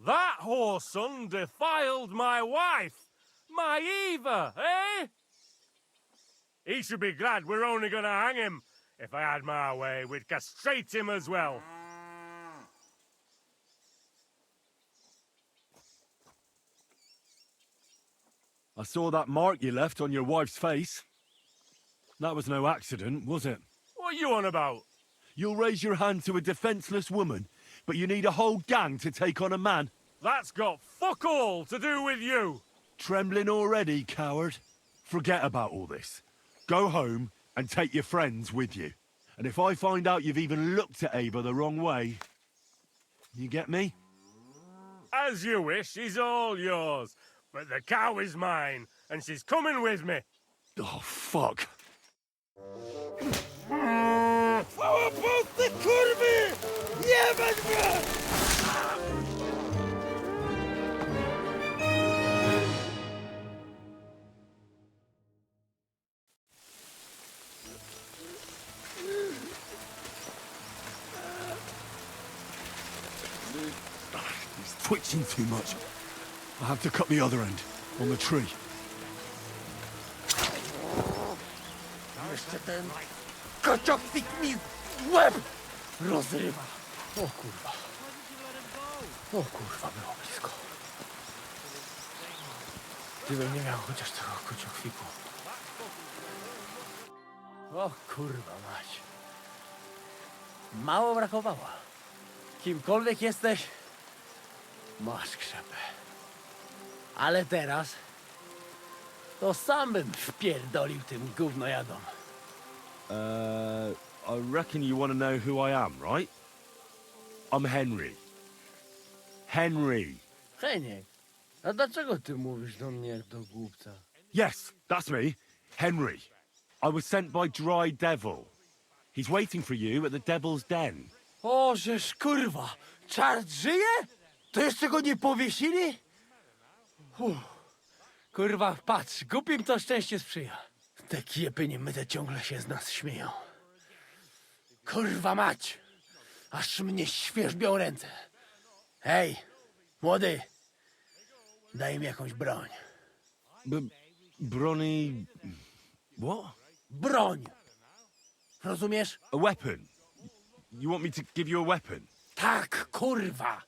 Speaker 10: That whoreson defiled my wife, my Eva, eh? He should be glad we're only gonna hang him. If I had my way, we'd castrate him as well.
Speaker 2: I saw that mark you left on your wife's face. That was no accident, was it?
Speaker 10: What are you on about?
Speaker 2: You'll raise your hand to a defenseless woman, but you need a whole gang to take on a man.
Speaker 10: That's got fuck all to do with you.
Speaker 2: Trembling already, coward? Forget about all this. Go home and take your friends with you. And if I find out you've even looked at Ava the wrong way... You get me?
Speaker 10: As you wish, she's all yours. But the cow is mine, and she's coming with me.
Speaker 2: Oh, fuck.
Speaker 9: Chwała Polsce, kurwy! Jebać was!
Speaker 2: He's twitching too much. I'll have to cut the other end, on the tree.
Speaker 9: Jeszcze ten kociownik mi łeb rozrywa. O kurwa. O kurwa, było blisko. Gdybym nie miał chociaż tego kociokwiku. O kurwa mać. Mało brakowało. Kimkolwiek jesteś, Masz krzepę. Ale teraz to sam bym wpierdolił tym gównojadom.
Speaker 2: I reckon you want to know who I am, right? I'm Henry. Henry.
Speaker 9: Heniek, a dlaczego ty mówisz do mnie jak do głupca?
Speaker 2: Yes, that's me. Henry. I was sent by Dry Devil. He's waiting for you at the Devil's Den.
Speaker 9: O, żeż kurwa! Czart żyje? To jeszcze go nie powiesili? Kurwa, patrz, głupim to szczęście sprzyja. Te kiepy niemyte ciągle się z nas śmieją. Kurwa mać! Aż mnie świerzbią ręce. Hej, młody! Daj mi jakąś broń.
Speaker 2: Bronny... What?
Speaker 9: Broń! Rozumiesz?
Speaker 2: A weapon. You want me to give you a weapon?
Speaker 9: Tak, kurwa!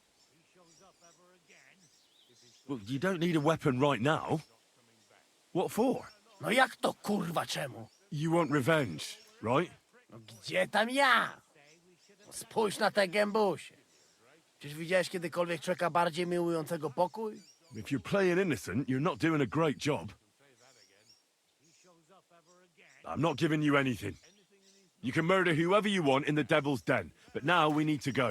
Speaker 2: Well, you don't need a weapon right now. What for?
Speaker 9: No jak to kurwa czemu?
Speaker 2: You want revenge, right?
Speaker 9: No gdzie tam ja? Spójrz na te gębusie. Czyż widziałeś kiedykolwiek człowieka bardziej miłującego pokój?
Speaker 2: If you're playing innocent, you're not doing a great job. I'm not giving you anything. You can murder whoever you want in the Devil's Den, but now we need to go.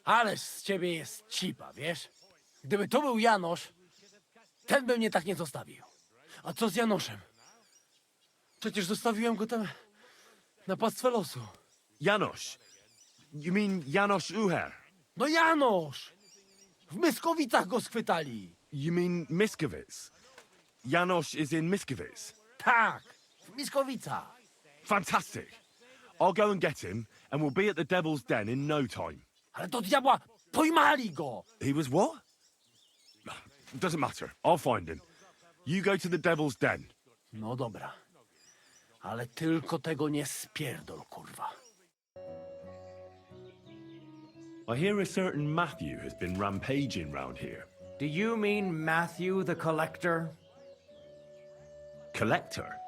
Speaker 9: Ależ z ciebie jest cipa, wiesz? Gdyby to był Janosz, ten by mnie tak nie zostawił. A co z Janoszem? Przecież zostawiłem go tam na pastwę losu.
Speaker 2: Janosz. You mean Janosz Uher?
Speaker 9: No Janosz! W Myskowicach go schwytali.
Speaker 2: You mean Miskovic? Janosz is in Miskovic.
Speaker 9: Tak, w Myskowicach.
Speaker 2: Fantastic. I'll go and get him, and we'll be at the Devil's Den in no time.
Speaker 9: Ale do diabła, pojmali go!
Speaker 2: He was what? Doesn't matter. I'll find him. You go to the Devil's Den.
Speaker 9: No dobra. Ale tylko tego nie spierdol, kurwa.
Speaker 2: I hear a certain Matthew has been rampaging round here.
Speaker 11: Do you mean Matthew the Collector?
Speaker 2: Collector?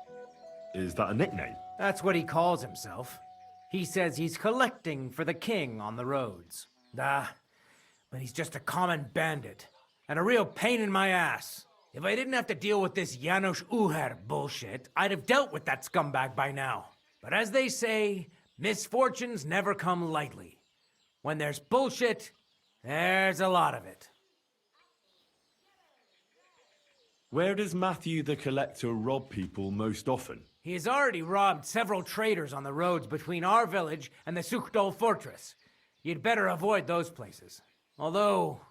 Speaker 2: Is that a nickname?
Speaker 11: That's what he calls himself. He says he's collecting for the king on the roads. Ah, but he's just a common bandit. And a real pain in my ass. If I didn't have to deal with this Janos Uher bullshit, I'd have dealt with that scumbag by now. But as they say, misfortunes never come lightly. When there's bullshit, there's a lot of it.
Speaker 2: Where does Matthew the Collector rob people most often?
Speaker 11: He has already robbed several traders on the roads between our village and the Sukhdol fortress. You'd better avoid those places. Although,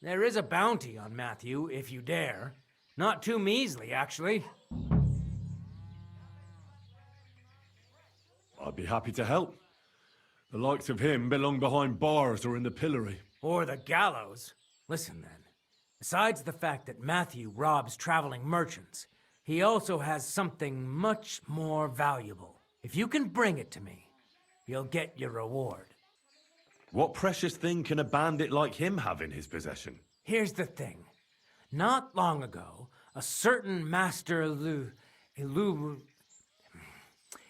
Speaker 11: there is a bounty on Matthew, if you dare. Not too measly, actually.
Speaker 2: I'd be happy to help. The likes of him belong behind bars or in the pillory.
Speaker 11: Or the gallows. Listen, then. Besides the fact that Matthew robs traveling merchants, he also has something much more valuable. If you can bring it to me, you'll get your reward.
Speaker 2: What precious thing can a bandit like him have in his possession?
Speaker 11: Here's the thing. Not long ago, a certain master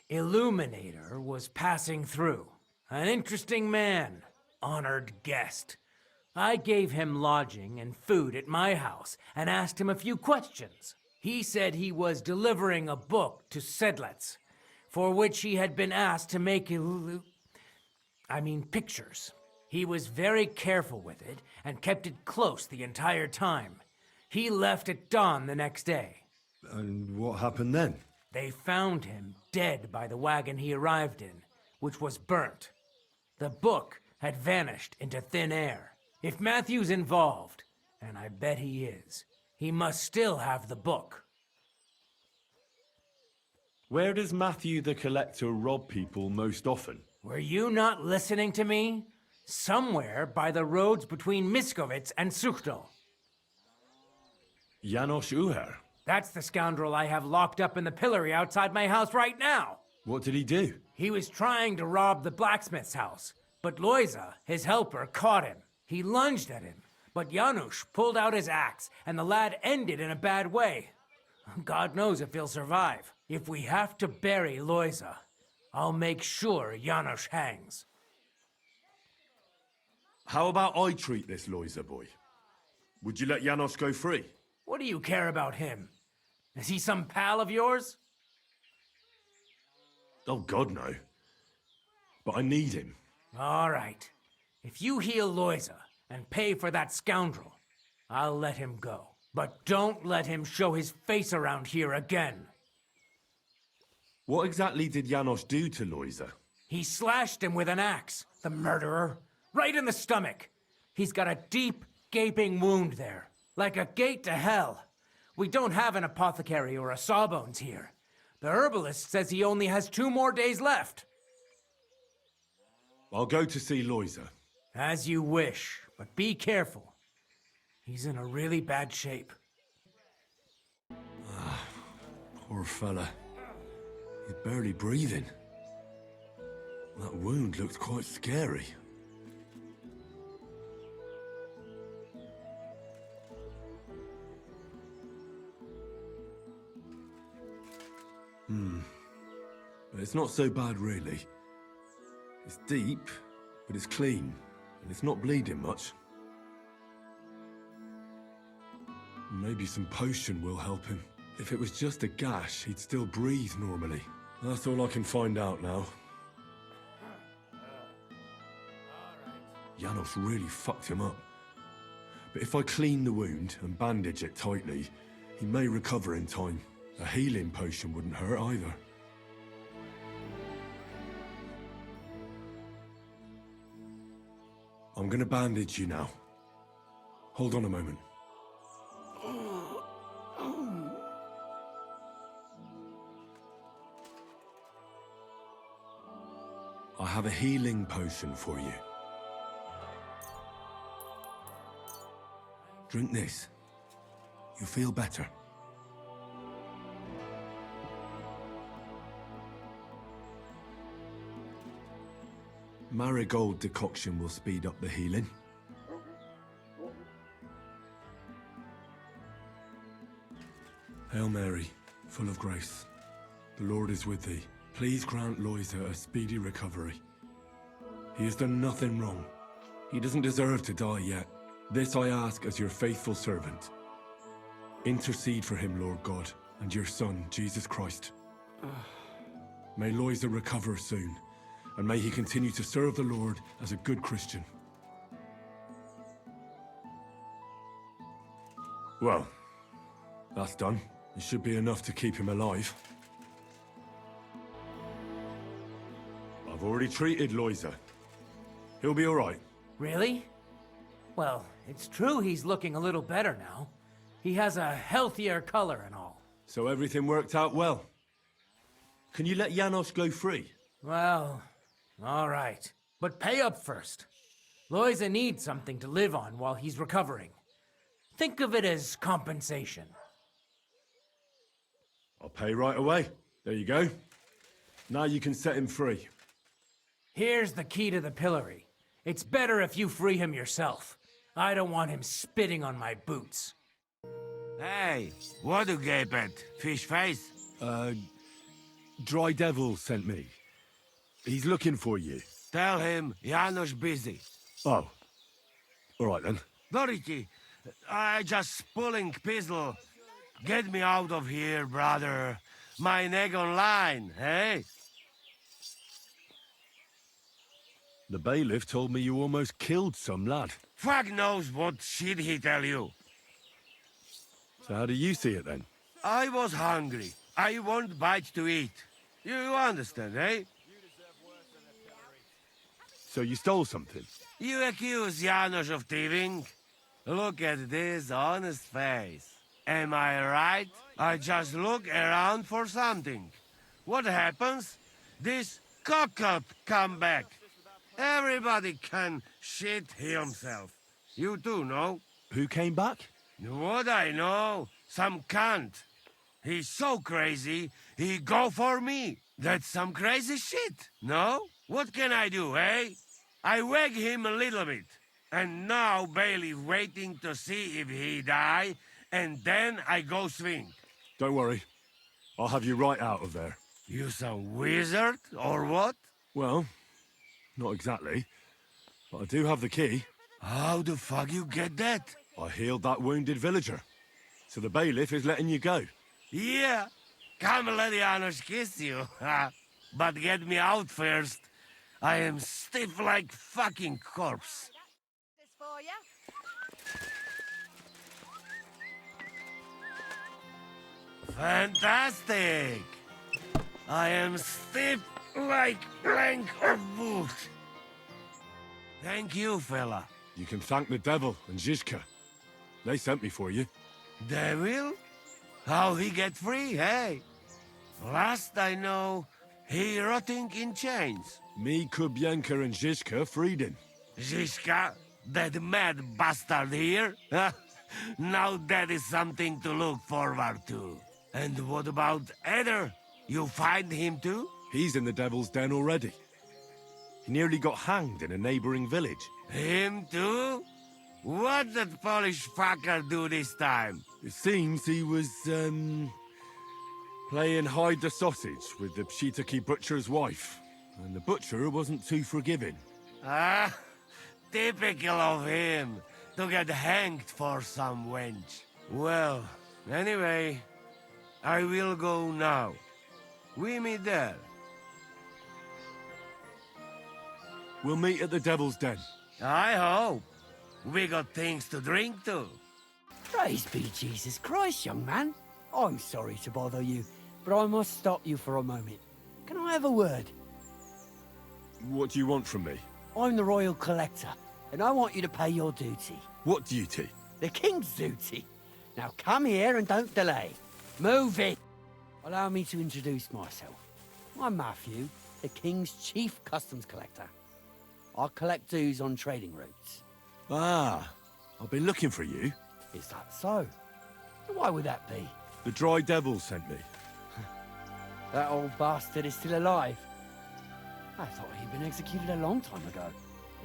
Speaker 11: illuminator was passing through. An interesting man, honored guest. I gave him lodging and food at my house and asked him a few questions. He said he was delivering a book to Sedlets, for which he had been asked to make pictures. He was very careful with it and kept it close the entire time. He left at dawn the next day.
Speaker 2: And what happened then?
Speaker 11: They found him dead by the wagon he arrived in, which was burnt. The book had vanished into thin air. If Matthew's involved, and I bet he is, he must still have the book.
Speaker 2: Where does Matthew the Collector rob people most often?
Speaker 11: Were you not listening to me? Somewhere by the roads between Miskovitz and Sukhdol.
Speaker 2: Janos Uher?
Speaker 11: That's the scoundrel I have locked up in the pillory outside my house right now.
Speaker 2: What did he do?
Speaker 11: He was trying to rob the blacksmith's house, but Loiza, his helper, caught him. He lunged at him, but Janusz pulled out his axe, and the lad ended in a bad way. God knows if he'll survive. If we have to bury Loiza, I'll make sure Janusz hangs.
Speaker 2: How about I treat this Loiser boy? Would you let Janos go free?
Speaker 11: What do you care about him? Is he some pal of yours?
Speaker 2: Oh, God, no. But I need him.
Speaker 11: All right. If you heal Loiza and pay for that scoundrel, I'll let him go. But don't let him show his face around here again.
Speaker 2: What exactly did Janos do to Loiser?
Speaker 11: He slashed him with an axe, the murderer, right in the stomach. He's got a deep, gaping wound there, like a gate to hell. We don't have an apothecary or a sawbones here. The herbalist says he only has 2 more days left.
Speaker 2: I'll go to see Loiser.
Speaker 11: As you wish, but be careful. He's in a really bad shape.
Speaker 2: Poor fella. He's barely breathing. That wound looked quite scary. But it's not so bad, really. It's deep, but it's clean, and it's not bleeding much. Maybe some potion will help him. If it was just a gash, he'd still breathe normally. That's all I can find out now. Janos really fucked him up. But if I clean the wound and bandage it tightly, he may recover in time. A healing potion wouldn't hurt either. I'm gonna bandage you now. Hold on a moment. I have a healing potion for you. Drink this. You'll feel better. Marigold decoction will speed up the healing. Hail Mary, full of grace. The Lord is with thee. Please grant Loiser a speedy recovery. He has done nothing wrong. He doesn't deserve to die yet. This I ask as your faithful servant. Intercede for him, Lord God, and your Son, Jesus Christ. May Loiser recover soon, and may he continue to serve the Lord as a good Christian. Well, that's done. It should be enough to keep him alive. I've already treated Loiser. He'll be all right.
Speaker 11: Really? Well, it's true he's looking a little better now. He has a healthier color and all.
Speaker 2: So everything worked out well. Can you let Janos go free?
Speaker 11: Well, all right. But pay up first. Loiza needs something to live on while he's recovering. Think of it as compensation.
Speaker 2: I'll pay right away. There you go. Now you can set him free.
Speaker 11: Here's the key to the pillory. It's better if you free him yourself. I don't want him spitting on my boots.
Speaker 9: Hey, what do you gape at? Fish face?
Speaker 2: Dry Devil sent me. He's looking for you.
Speaker 9: Tell him Janos busy.
Speaker 2: Oh. All right then.
Speaker 9: Dorothy, I just pulling pistol. Get me out of here, brother. My neck on line, hey?
Speaker 2: The bailiff told me you almost killed some lad.
Speaker 9: Fuck knows what shit he tell you.
Speaker 2: So how do you see it then?
Speaker 9: I was hungry. I want bite to eat. You understand, eh?
Speaker 2: So you stole something?
Speaker 9: You accuse Janos of thieving? Look at this honest face. Am I right? I just look around for something. What happens? This cock-up come back. Everybody can shit himself. You too, no?
Speaker 2: Who came back?
Speaker 9: What I know? Some cunt. He's so crazy, he go for me. That's some crazy shit, no? What can I do, eh? I wag him a little bit. And now Bailey waiting to see if he die, and then I go swing.
Speaker 2: Don't worry. I'll have you right out of there.
Speaker 9: You some wizard, or what?
Speaker 2: Well, not exactly. But I do have the key. How the fuck you get that? I healed that wounded villager. So the bailiff is letting you go.
Speaker 9: Yeah, come let Janos kiss you. But get me out first. I am stiff like fucking corpse.
Speaker 4: This for you?
Speaker 9: Fantastic! I am stiff like plank of wood. Thank you, fella.
Speaker 2: You can thank the devil and Zizka. They sent me for you.
Speaker 9: Devil? How he get free, hey? Last I know, he rotting in chains.
Speaker 2: Me, Kubienka, and Zizka freed him.
Speaker 9: Zizka, that mad bastard here? Now that is something to look forward to. And what about Eder? You find him too?
Speaker 2: He's in the devil's den already. He nearly got hanged in a neighboring village.
Speaker 9: Him too? What did Polish fucker do this time?
Speaker 2: It seems he was, playing hide the sausage with the Pshitaki butcher's wife. And the butcher wasn't too forgiving.
Speaker 9: Ah, typical of him, to get hanged for some wench. Well, anyway, I will go now. We meet there.
Speaker 2: We'll meet at the devil's den.
Speaker 9: I hope. We got things to drink too.
Speaker 12: Praise be Jesus Christ, young man. I'm sorry to bother you, but I must stop you for a moment. Can I have a word?
Speaker 2: What do you want from me?
Speaker 12: I'm the royal collector, and I want you to pay your duty.
Speaker 2: What duty?
Speaker 12: The king's duty. Now come here and don't delay. Move it. Allow me to introduce myself. I'm Matthew, the king's chief customs collector. I collect dues on trading routes.
Speaker 2: Ah, I've been looking for you.
Speaker 12: Is that so? Why would that be?
Speaker 2: The Dry Devil sent me.
Speaker 12: That old bastard is still alive. I thought he'd been executed a long time ago.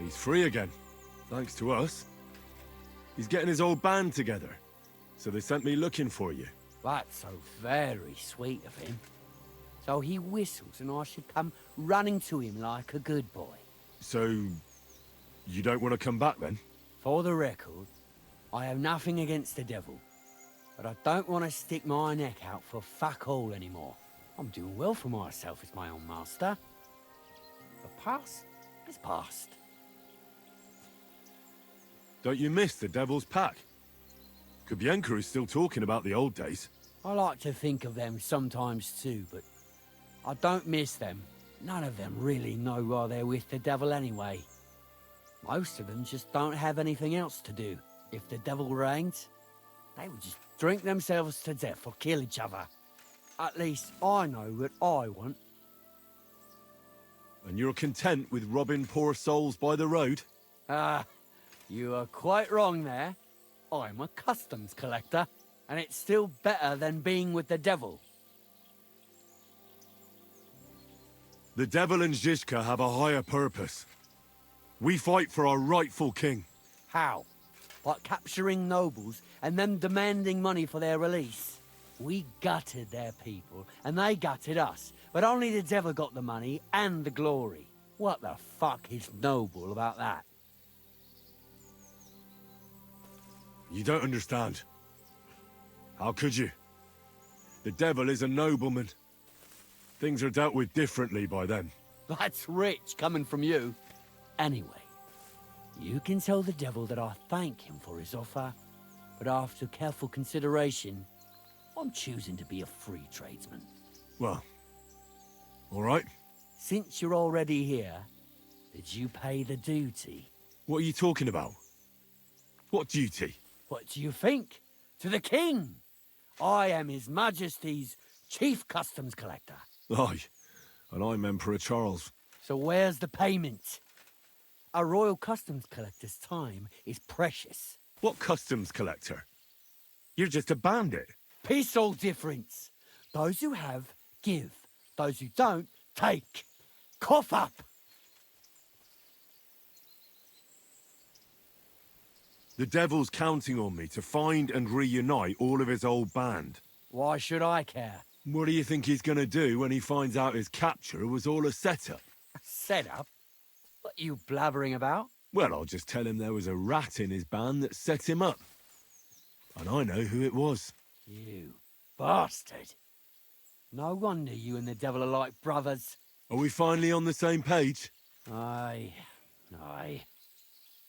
Speaker 2: He's free again, thanks to us. He's getting his old band together, so they sent me looking for you.
Speaker 12: That's so very sweet of him. So he whistles and I should come running to him like a good boy.
Speaker 2: So, you don't want to come back then?
Speaker 12: For the record, I have nothing against the devil, but I don't want to stick my neck out for fuck all anymore. I'm doing well for myself as my own master. The past is past.
Speaker 2: Don't you miss the devil's pack? Kubienka is still talking about the old days.
Speaker 12: I like to think of them sometimes too, but I don't miss them. None of them really know why they're with the devil anyway. Most of them just don't have anything else to do. If the devil reigns, they would just drink themselves to death or kill each other. At least I know what I want.
Speaker 2: And you're content with robbing poor souls by the road?
Speaker 12: Ah, you are quite wrong there. I'm a customs collector, and it's still better than being with the devil.
Speaker 2: The devil and Zizka have a higher purpose. We fight for our rightful king.
Speaker 12: How? By capturing nobles and them demanding money for their release. We gutted their people, and they gutted us. But only the devil got the money and the glory. What the fuck is noble about that?
Speaker 2: You don't understand. How could you? The devil is a nobleman. Things are dealt with differently by them.
Speaker 12: That's rich coming from you. Anyway, you can tell the devil that I thank him for his offer, but after careful consideration, I'm choosing to be a free tradesman.
Speaker 2: Well, all right.
Speaker 12: Since you're already here, did you pay the duty?
Speaker 2: What are you talking about? What duty?
Speaker 12: What do you think? To the king! I am His Majesty's Chief Customs Collector.
Speaker 2: Aye, and I'm Emperor Charles.
Speaker 12: So where's the payment? A royal customs collector's time is precious.
Speaker 2: What customs collector? You're just a bandit.
Speaker 12: Peace all difference. Those who have, give. Those who don't, take. Cough up!
Speaker 2: The devil's counting on me to find and reunite all of his old band.
Speaker 12: Why should I care?
Speaker 2: What do you think he's gonna do when he finds out his capture was all a setup?
Speaker 12: Set up? What are you blabbering about?
Speaker 2: Well, I'll just tell him there was a rat in his band that set him up. And I know who it was.
Speaker 12: You bastard. No wonder you and the devil are like brothers.
Speaker 2: Are we finally on the same page?
Speaker 12: Aye. Aye.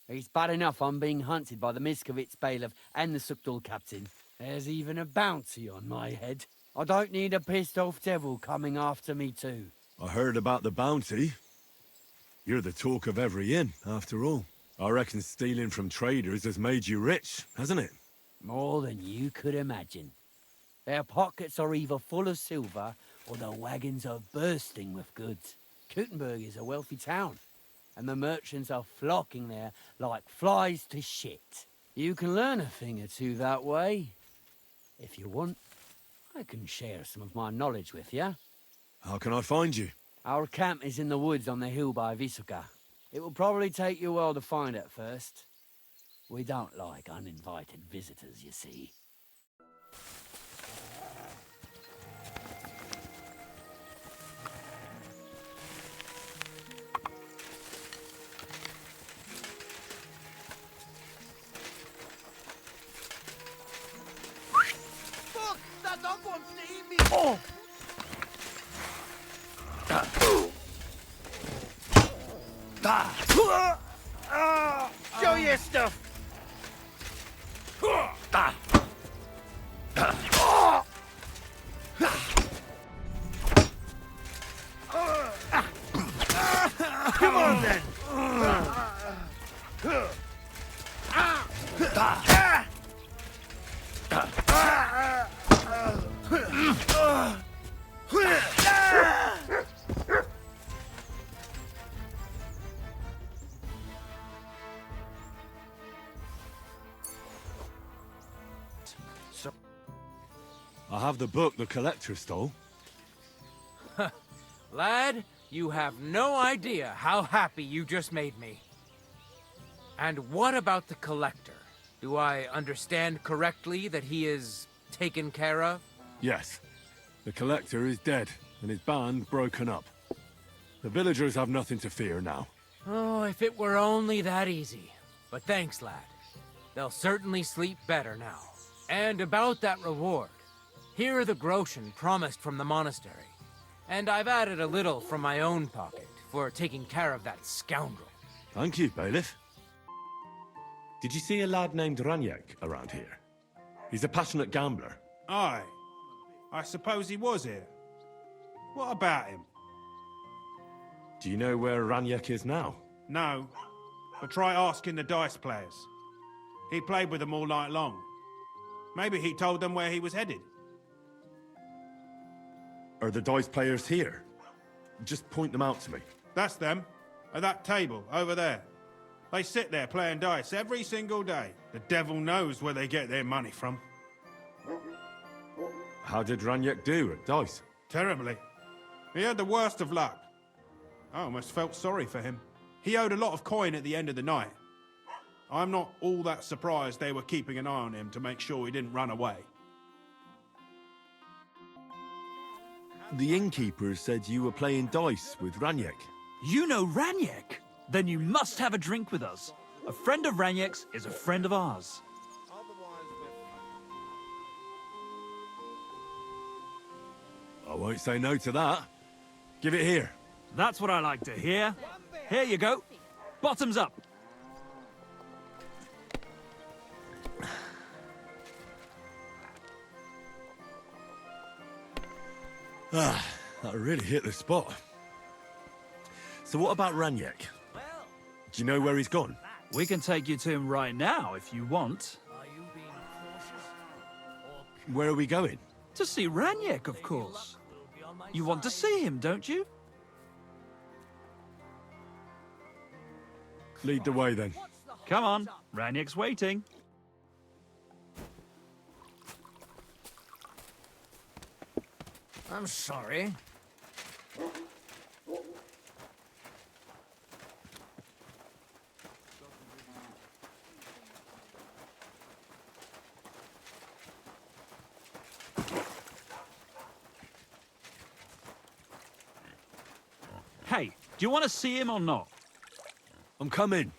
Speaker 12: It's bad enough I'm being hunted by the Miskovitz bailiff and the Sukdal captain. There's even a bounty on my head. I don't need a pissed-off devil coming after me too.
Speaker 2: I heard about the bounty. You're the talk of every inn, after all. I reckon stealing from traders has made you rich, hasn't it?
Speaker 12: More than you could imagine. Their pockets are either full of silver or the wagons are bursting with goods. Kuttenberg is a wealthy town, and the merchants are flocking there like flies to shit. You can learn a thing or two that way. If you want, I can share some of my knowledge with you.
Speaker 2: How can I find you?
Speaker 12: Our camp is in the woods on the hill by Visuka. It will probably take you a while to find it first. We don't like uninvited visitors, you see.
Speaker 9: Fuck! That dog wants to eat me! Oh! Show your stuff! Come on then!
Speaker 2: I have the book the collector stole.
Speaker 11: Lad, you have no idea how happy you just made me. And what about the collector? Do I understand correctly that he is taken care of?
Speaker 2: Yes. The collector is dead, and his band broken up. The villagers have nothing to fear now.
Speaker 11: Oh, if it were only that easy. But thanks, lad. They'll certainly sleep better now. And about that reward. Here are the groschen promised from the monastery. And I've added a little from my own pocket for taking care of that scoundrel.
Speaker 2: Thank you, bailiff. Did you see a lad named Raniak around here? He's a passionate gambler.
Speaker 13: Aye. I suppose he was here. What about him?
Speaker 2: Do you know where Raniak is now?
Speaker 13: No. But try asking the dice players. He played with them all night long. Maybe he told them where he was headed.
Speaker 2: Are the dice players here? Just point them out to me.
Speaker 13: That's them. At that table, over there. They sit there playing dice every single day. The devil knows where they get their money from.
Speaker 2: How did Raniak do at dice?
Speaker 13: Terribly. He had the worst of luck. I almost felt sorry for him. He owed a lot of coin at the end of the night. I'm not all that surprised they were keeping an eye on him to make sure he didn't run away.
Speaker 2: The innkeeper said you were playing dice with Raniak.
Speaker 14: You know Raniak? Then you must have a drink with us. A friend of Raniak's is a friend of ours.
Speaker 2: I won't say no to that. Give it here.
Speaker 14: That's what I like to hear. Here you go. Bottoms up.
Speaker 2: Ah, that really hit the spot. So what about Raniak? Do you know where he's gone?
Speaker 14: We can take you to him right now if you want.
Speaker 2: Where are we going?
Speaker 14: To see Raniak, of course. You want to see him, don't you?
Speaker 2: Lead the way then.
Speaker 14: Come on, Raniak's waiting.
Speaker 11: I'm sorry.
Speaker 14: Hey, do you want to see him or not?
Speaker 2: I'm coming.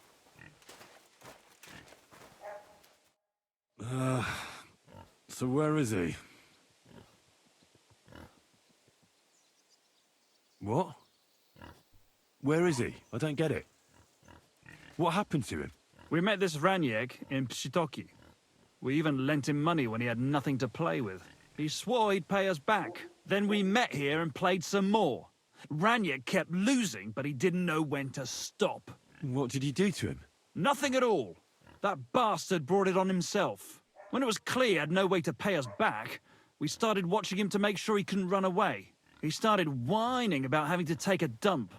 Speaker 2: So where is he? What? Where is he? I don't get it. What happened to him?
Speaker 14: We met this Raniek in Pshitoki. We even lent him money when he had nothing to play with. He swore he'd pay us back. Then we met here and played some more. Raniek kept losing, but he didn't know when to stop.
Speaker 2: What did he do to him?
Speaker 14: Nothing at all. That bastard brought it on himself. When it was clear he had no way to pay us back, we started watching him to make sure he couldn't run away. He started whining about having to take a dump.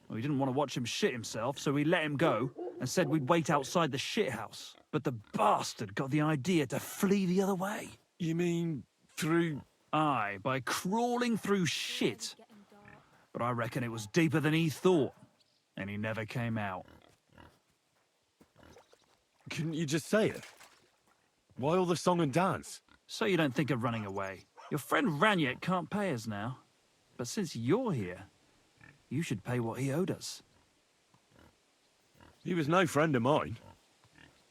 Speaker 14: We didn't want to watch him shit himself, so we let him go and said we'd wait outside the shithouse. But the bastard got the idea to flee the other way.
Speaker 2: You mean through...
Speaker 14: Aye, by crawling through shit. But I reckon it was deeper than he thought, and he never came out.
Speaker 2: Couldn't you just say it? Why all the song and dance?
Speaker 14: So you don't think of running away. Your friend Raniek can't pay us now. But since you're here, you should pay what he owed us.
Speaker 2: He was no friend of mine.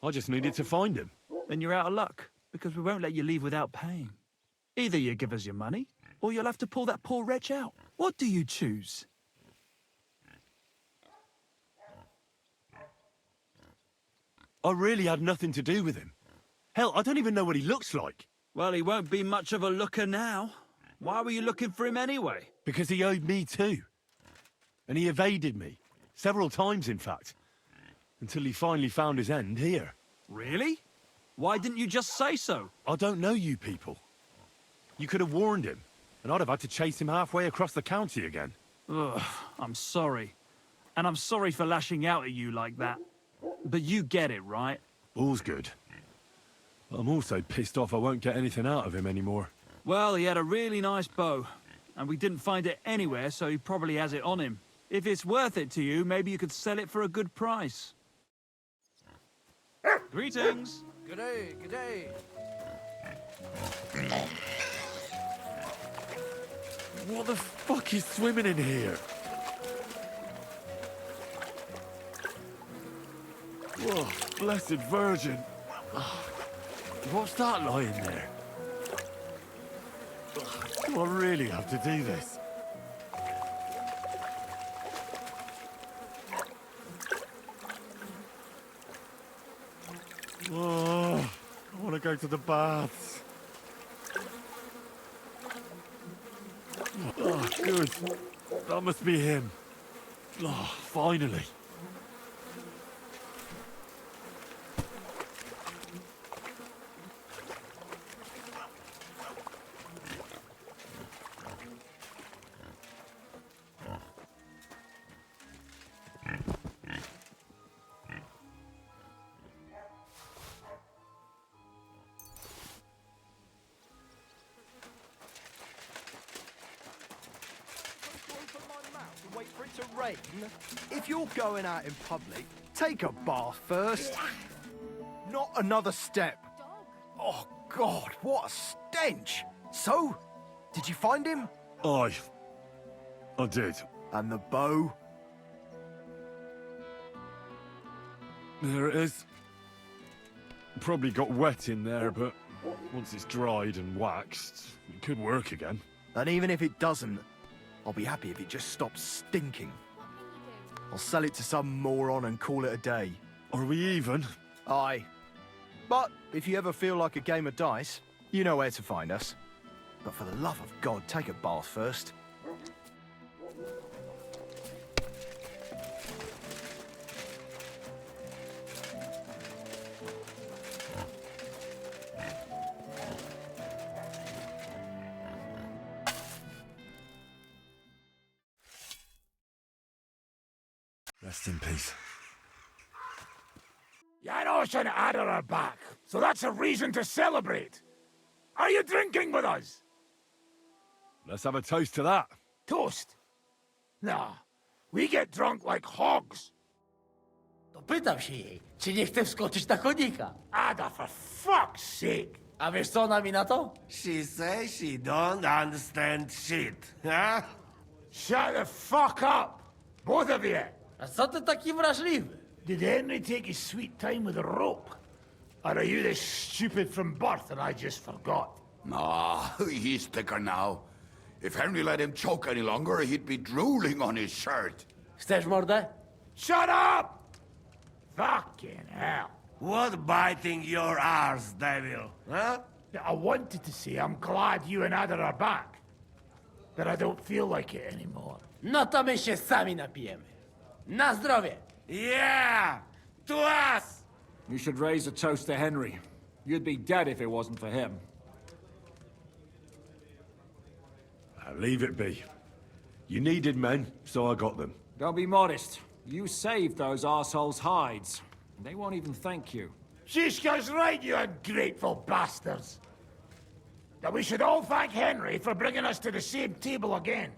Speaker 2: I just needed to find him.
Speaker 14: Then you're out of luck, because we won't let you leave without paying. Either you give us your money, or you'll have to pull that poor wretch out. What do you choose?
Speaker 2: I really had nothing to do with him. Hell, I don't even know what he looks like.
Speaker 14: Well, he won't be much of a looker now. Why were you looking for him anyway?
Speaker 2: Because he owed me too. And he evaded me. Several times, in fact. Until he finally found his end here.
Speaker 14: Really? Why didn't you just say so?
Speaker 2: I don't know you people. You could have warned him, and I'd have had to chase him halfway across the county again.
Speaker 14: Ugh, I'm sorry. And I'm sorry for lashing out at you like that. But you get it, right?
Speaker 2: All's good. I'm also pissed off I won't get anything out of him anymore.
Speaker 14: Well, he had a really nice bow, and we didn't find it anywhere, so he probably has it on him. If it's worth it to you, maybe you could sell it for a good price. Greetings!
Speaker 9: Good day, good day.
Speaker 2: What the fuck is swimming in here? Whoa, blessed Virgin. What's that lying there? Do I really have to do this? Oh, I want to go to the baths. Oh, good. That must be him. Oh, finally.
Speaker 15: Wait for it to rain. If you're going out in public, take a bath first. Not another step. Oh, God, what a stench. So, did you find him?
Speaker 2: I did.
Speaker 15: And the bow?
Speaker 2: There it is. Probably got wet in there, but once it's dried and waxed, it could work again.
Speaker 15: And even if it doesn't, I'll be happy if it just stops stinking. I'll sell it to some moron and call it a day.
Speaker 2: Are we even?
Speaker 15: Aye. But if you ever feel like a game of dice, you know where to find us. But for the love of God, take a bath first.
Speaker 2: Rest in peace.
Speaker 3: Janos and Ada are back, so that's a reason to celebrate. Are you drinking with us?
Speaker 2: Let's have a toast to that.
Speaker 3: Toast? Nah, we get drunk like hogs.
Speaker 9: To pytam się jej, czy nie chce wskoczyć na konika.
Speaker 3: Ada, for fuck's sake.
Speaker 9: A wiesz co ona mi na to?
Speaker 16: She says she don't understand shit, huh?
Speaker 3: Shut the fuck up, both of you.
Speaker 9: A co ty taki wrażliwy?
Speaker 3: Did Henry take his sweet time with a rope?
Speaker 7: Or are you this stupid from birth and I just forgot?
Speaker 3: Nah, he's thicker now. If Henry let him choke any longer, he'd be drooling on his shirt.
Speaker 9: Chcesz mordę?
Speaker 7: Shut up! Fucking hell.
Speaker 16: What biting your arse, devil, huh?
Speaker 7: I wanted to say I'm glad you and Ada are back. But I don't feel like it anymore.
Speaker 9: No to my się sami napijemy. Na zdrowie!
Speaker 16: Yeah! To us!
Speaker 14: You should raise a toast to Henry. You'd be dead if it wasn't for him.
Speaker 2: Leave it be. You needed men, so I got them.
Speaker 14: Don't be modest. You saved those assholes' hides. They won't even thank you.
Speaker 7: Shishka's right, you ungrateful bastards. That we should all thank Henry for bringing us to the same table again.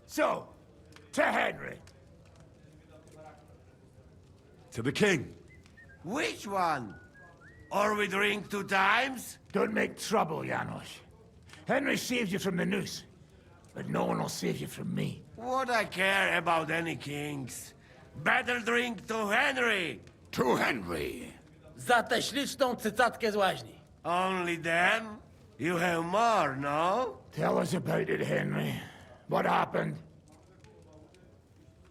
Speaker 7: So, to Henry.
Speaker 2: To the king.
Speaker 16: Which one? Or we drink 2 times?
Speaker 7: Don't make trouble, Janos. Henry saved you from the noose. But no one will save you from me.
Speaker 16: What I care about any kings? Better drink to Henry!
Speaker 3: To Henry!
Speaker 9: Za tę śliczną cycatkę z łaźni.
Speaker 16: Only them? You have more, no?
Speaker 7: Tell us about it, Henry. What happened?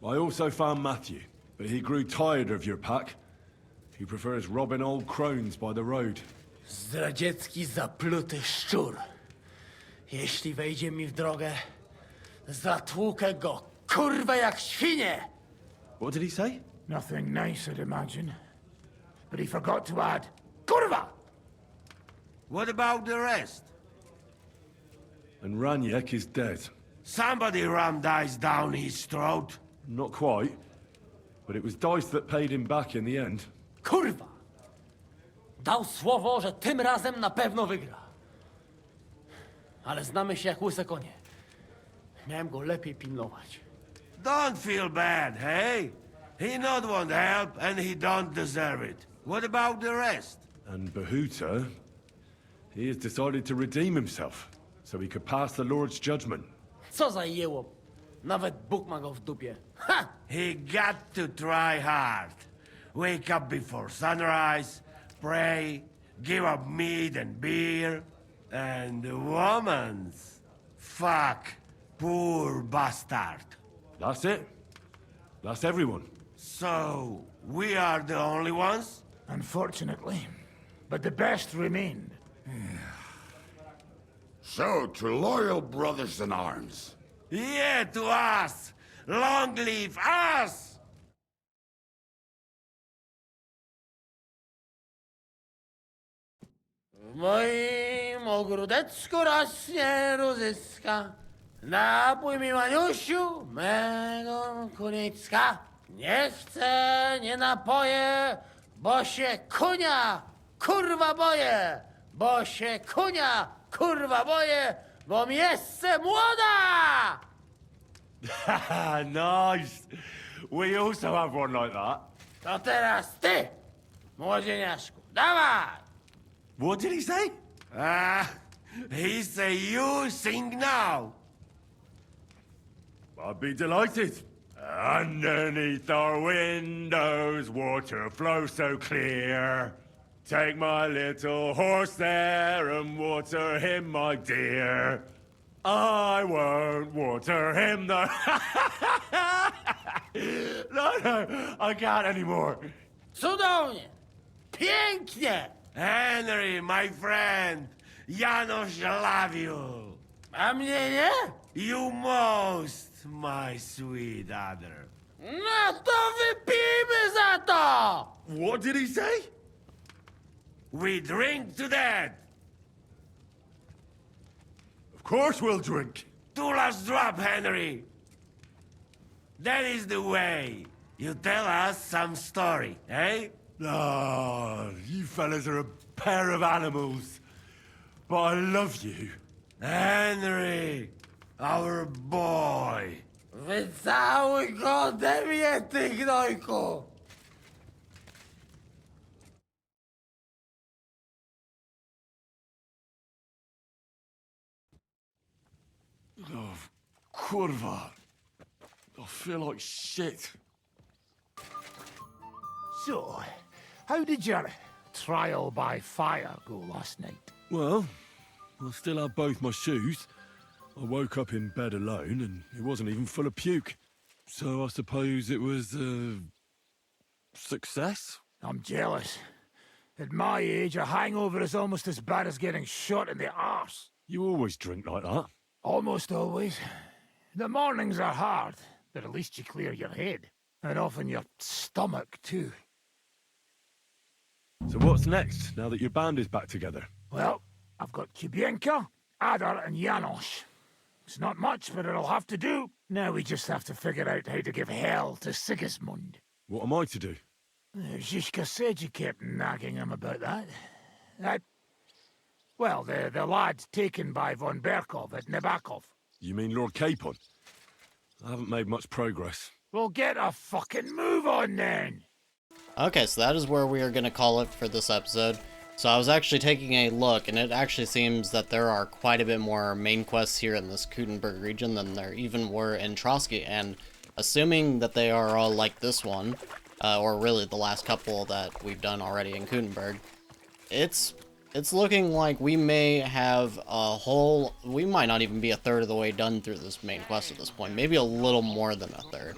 Speaker 2: I also found Matthew, but he grew tired of your pack. He prefers robbing old crones by the road.
Speaker 9: Zdradziecki, zapluty szczur. Jeśli wejdzie mi w drogę, zatłukę go, kurwa, jak świnie!
Speaker 2: What did he say?
Speaker 7: Nothing nice, I'd imagine. But he forgot to add, Kurva!
Speaker 16: What about the rest?
Speaker 2: And Raniek is dead.
Speaker 16: Somebody rammed dice down his throat.
Speaker 2: Not quite. But it was dice that paid him back in the end.
Speaker 9: Kurwa! Dał słowo, że tym razem na pewno wygra. Ale znamy się jak łyse konie. Miałem go lepiej pilnować.
Speaker 16: Don't feel bad, hey? He not want help, and he don't deserve it. What about the rest?
Speaker 2: And Bahuta, he has decided to redeem himself, so he could pass the Lord's judgment.
Speaker 9: Co za jełop. Nawet Bóg ma go w dupie. Ha!
Speaker 16: He got to try hard. Wake up before sunrise, pray, give up meat and beer, and the womans. Fuck, poor bastard.
Speaker 2: That's it. That's everyone.
Speaker 16: So, we are the only ones?
Speaker 7: Unfortunately. But the best remained.
Speaker 3: So, to loyal brothers in arms.
Speaker 16: Yeah, to us! Long live us!
Speaker 9: W moim ogródeczku rośnie różyska. Napój mi, Maniusiu, mego kuniecka. Nie chcę, nie napoję, bo się kunia, kurwa boję. Bo się kunia, kurwa boję, bo mi jeszcze młoda!
Speaker 2: Nice. We also have one like that.
Speaker 9: To teraz ty, młodzieniaszku, dawaj!
Speaker 2: What did he say?
Speaker 16: He say you sing now.
Speaker 2: I'd be delighted. Underneath our windows, water flows so clear. Take my little horse there and water him, my dear. I won't water him, though. No, I can't anymore.
Speaker 9: Cudownie! Pięknie!
Speaker 16: Henry, my friend, Janos love you.
Speaker 9: A mnie nie?
Speaker 16: You most, my sweet other.
Speaker 9: No to wypijmy za to!
Speaker 2: What did he say?
Speaker 16: We drink to that.
Speaker 2: Of course we'll drink.
Speaker 16: Two last drop, Henry. That is the way. You tell us some story, eh?
Speaker 2: Ah, you fellas are a pair of animals. But I love you.
Speaker 16: Henry, our boy.
Speaker 9: Wycałuj go ode mnie, ty gnojku!
Speaker 2: Oh, kurwa. I feel like shit.
Speaker 7: So, how did your trial by fire go last night?
Speaker 2: Well, I still have both my shoes. I woke up in bed alone, and it wasn't even full of puke. So I suppose it was a success?
Speaker 7: I'm jealous. At my age, a hangover is almost as bad as getting shot in the arse.
Speaker 2: You always drink like that?
Speaker 7: Almost always. The mornings are hard, but at least you clear your head. And often your stomach, too.
Speaker 2: So what's next, now that your band is back together?
Speaker 7: Well, I've got Kubienka, Adar, and Janos. It's not much, but it'll have to do. Now we just have to figure out how to give hell to Sigismund.
Speaker 2: What am I to do?
Speaker 7: Zizka said you kept nagging him about that. Well, the lad taken by von Berkov at Nebakov.
Speaker 2: You mean Lord Capon? I haven't made much progress.
Speaker 7: Well, get a fucking move on then!
Speaker 1: Okay, so that is where we are going to call it for this episode. So I was actually taking a look, and it actually seems that there are quite a bit more main quests here in this Kutenberg region than there even were in Trotsky, and assuming that they are all like this one, or really the last couple that we've done already in Kutenberg, it's looking like we may have we might not even be a third of the way done through this main quest at this point, maybe a little more than a third.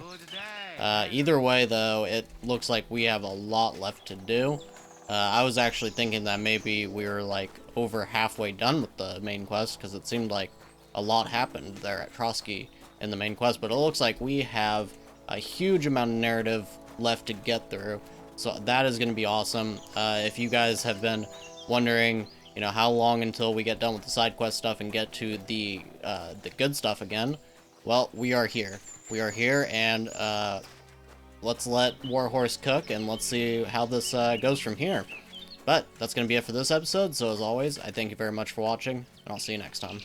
Speaker 1: Either way, though, it looks like we have a lot left to do. I was actually thinking that maybe we were like over halfway done with the main quest, because it seemed like a lot happened there at Trotsky in the main quest, but it looks like we have a huge amount of narrative left to get through, so that is going to be awesome. If you guys have been wondering, you know, how long until we get done with the side quest stuff and get to the good stuff again, well, we are here. We are here, and let's let Warhorse cook, and let's see how this goes from here. But that's going to be it for this episode, so as always, I thank you very much for watching, and I'll see you next time.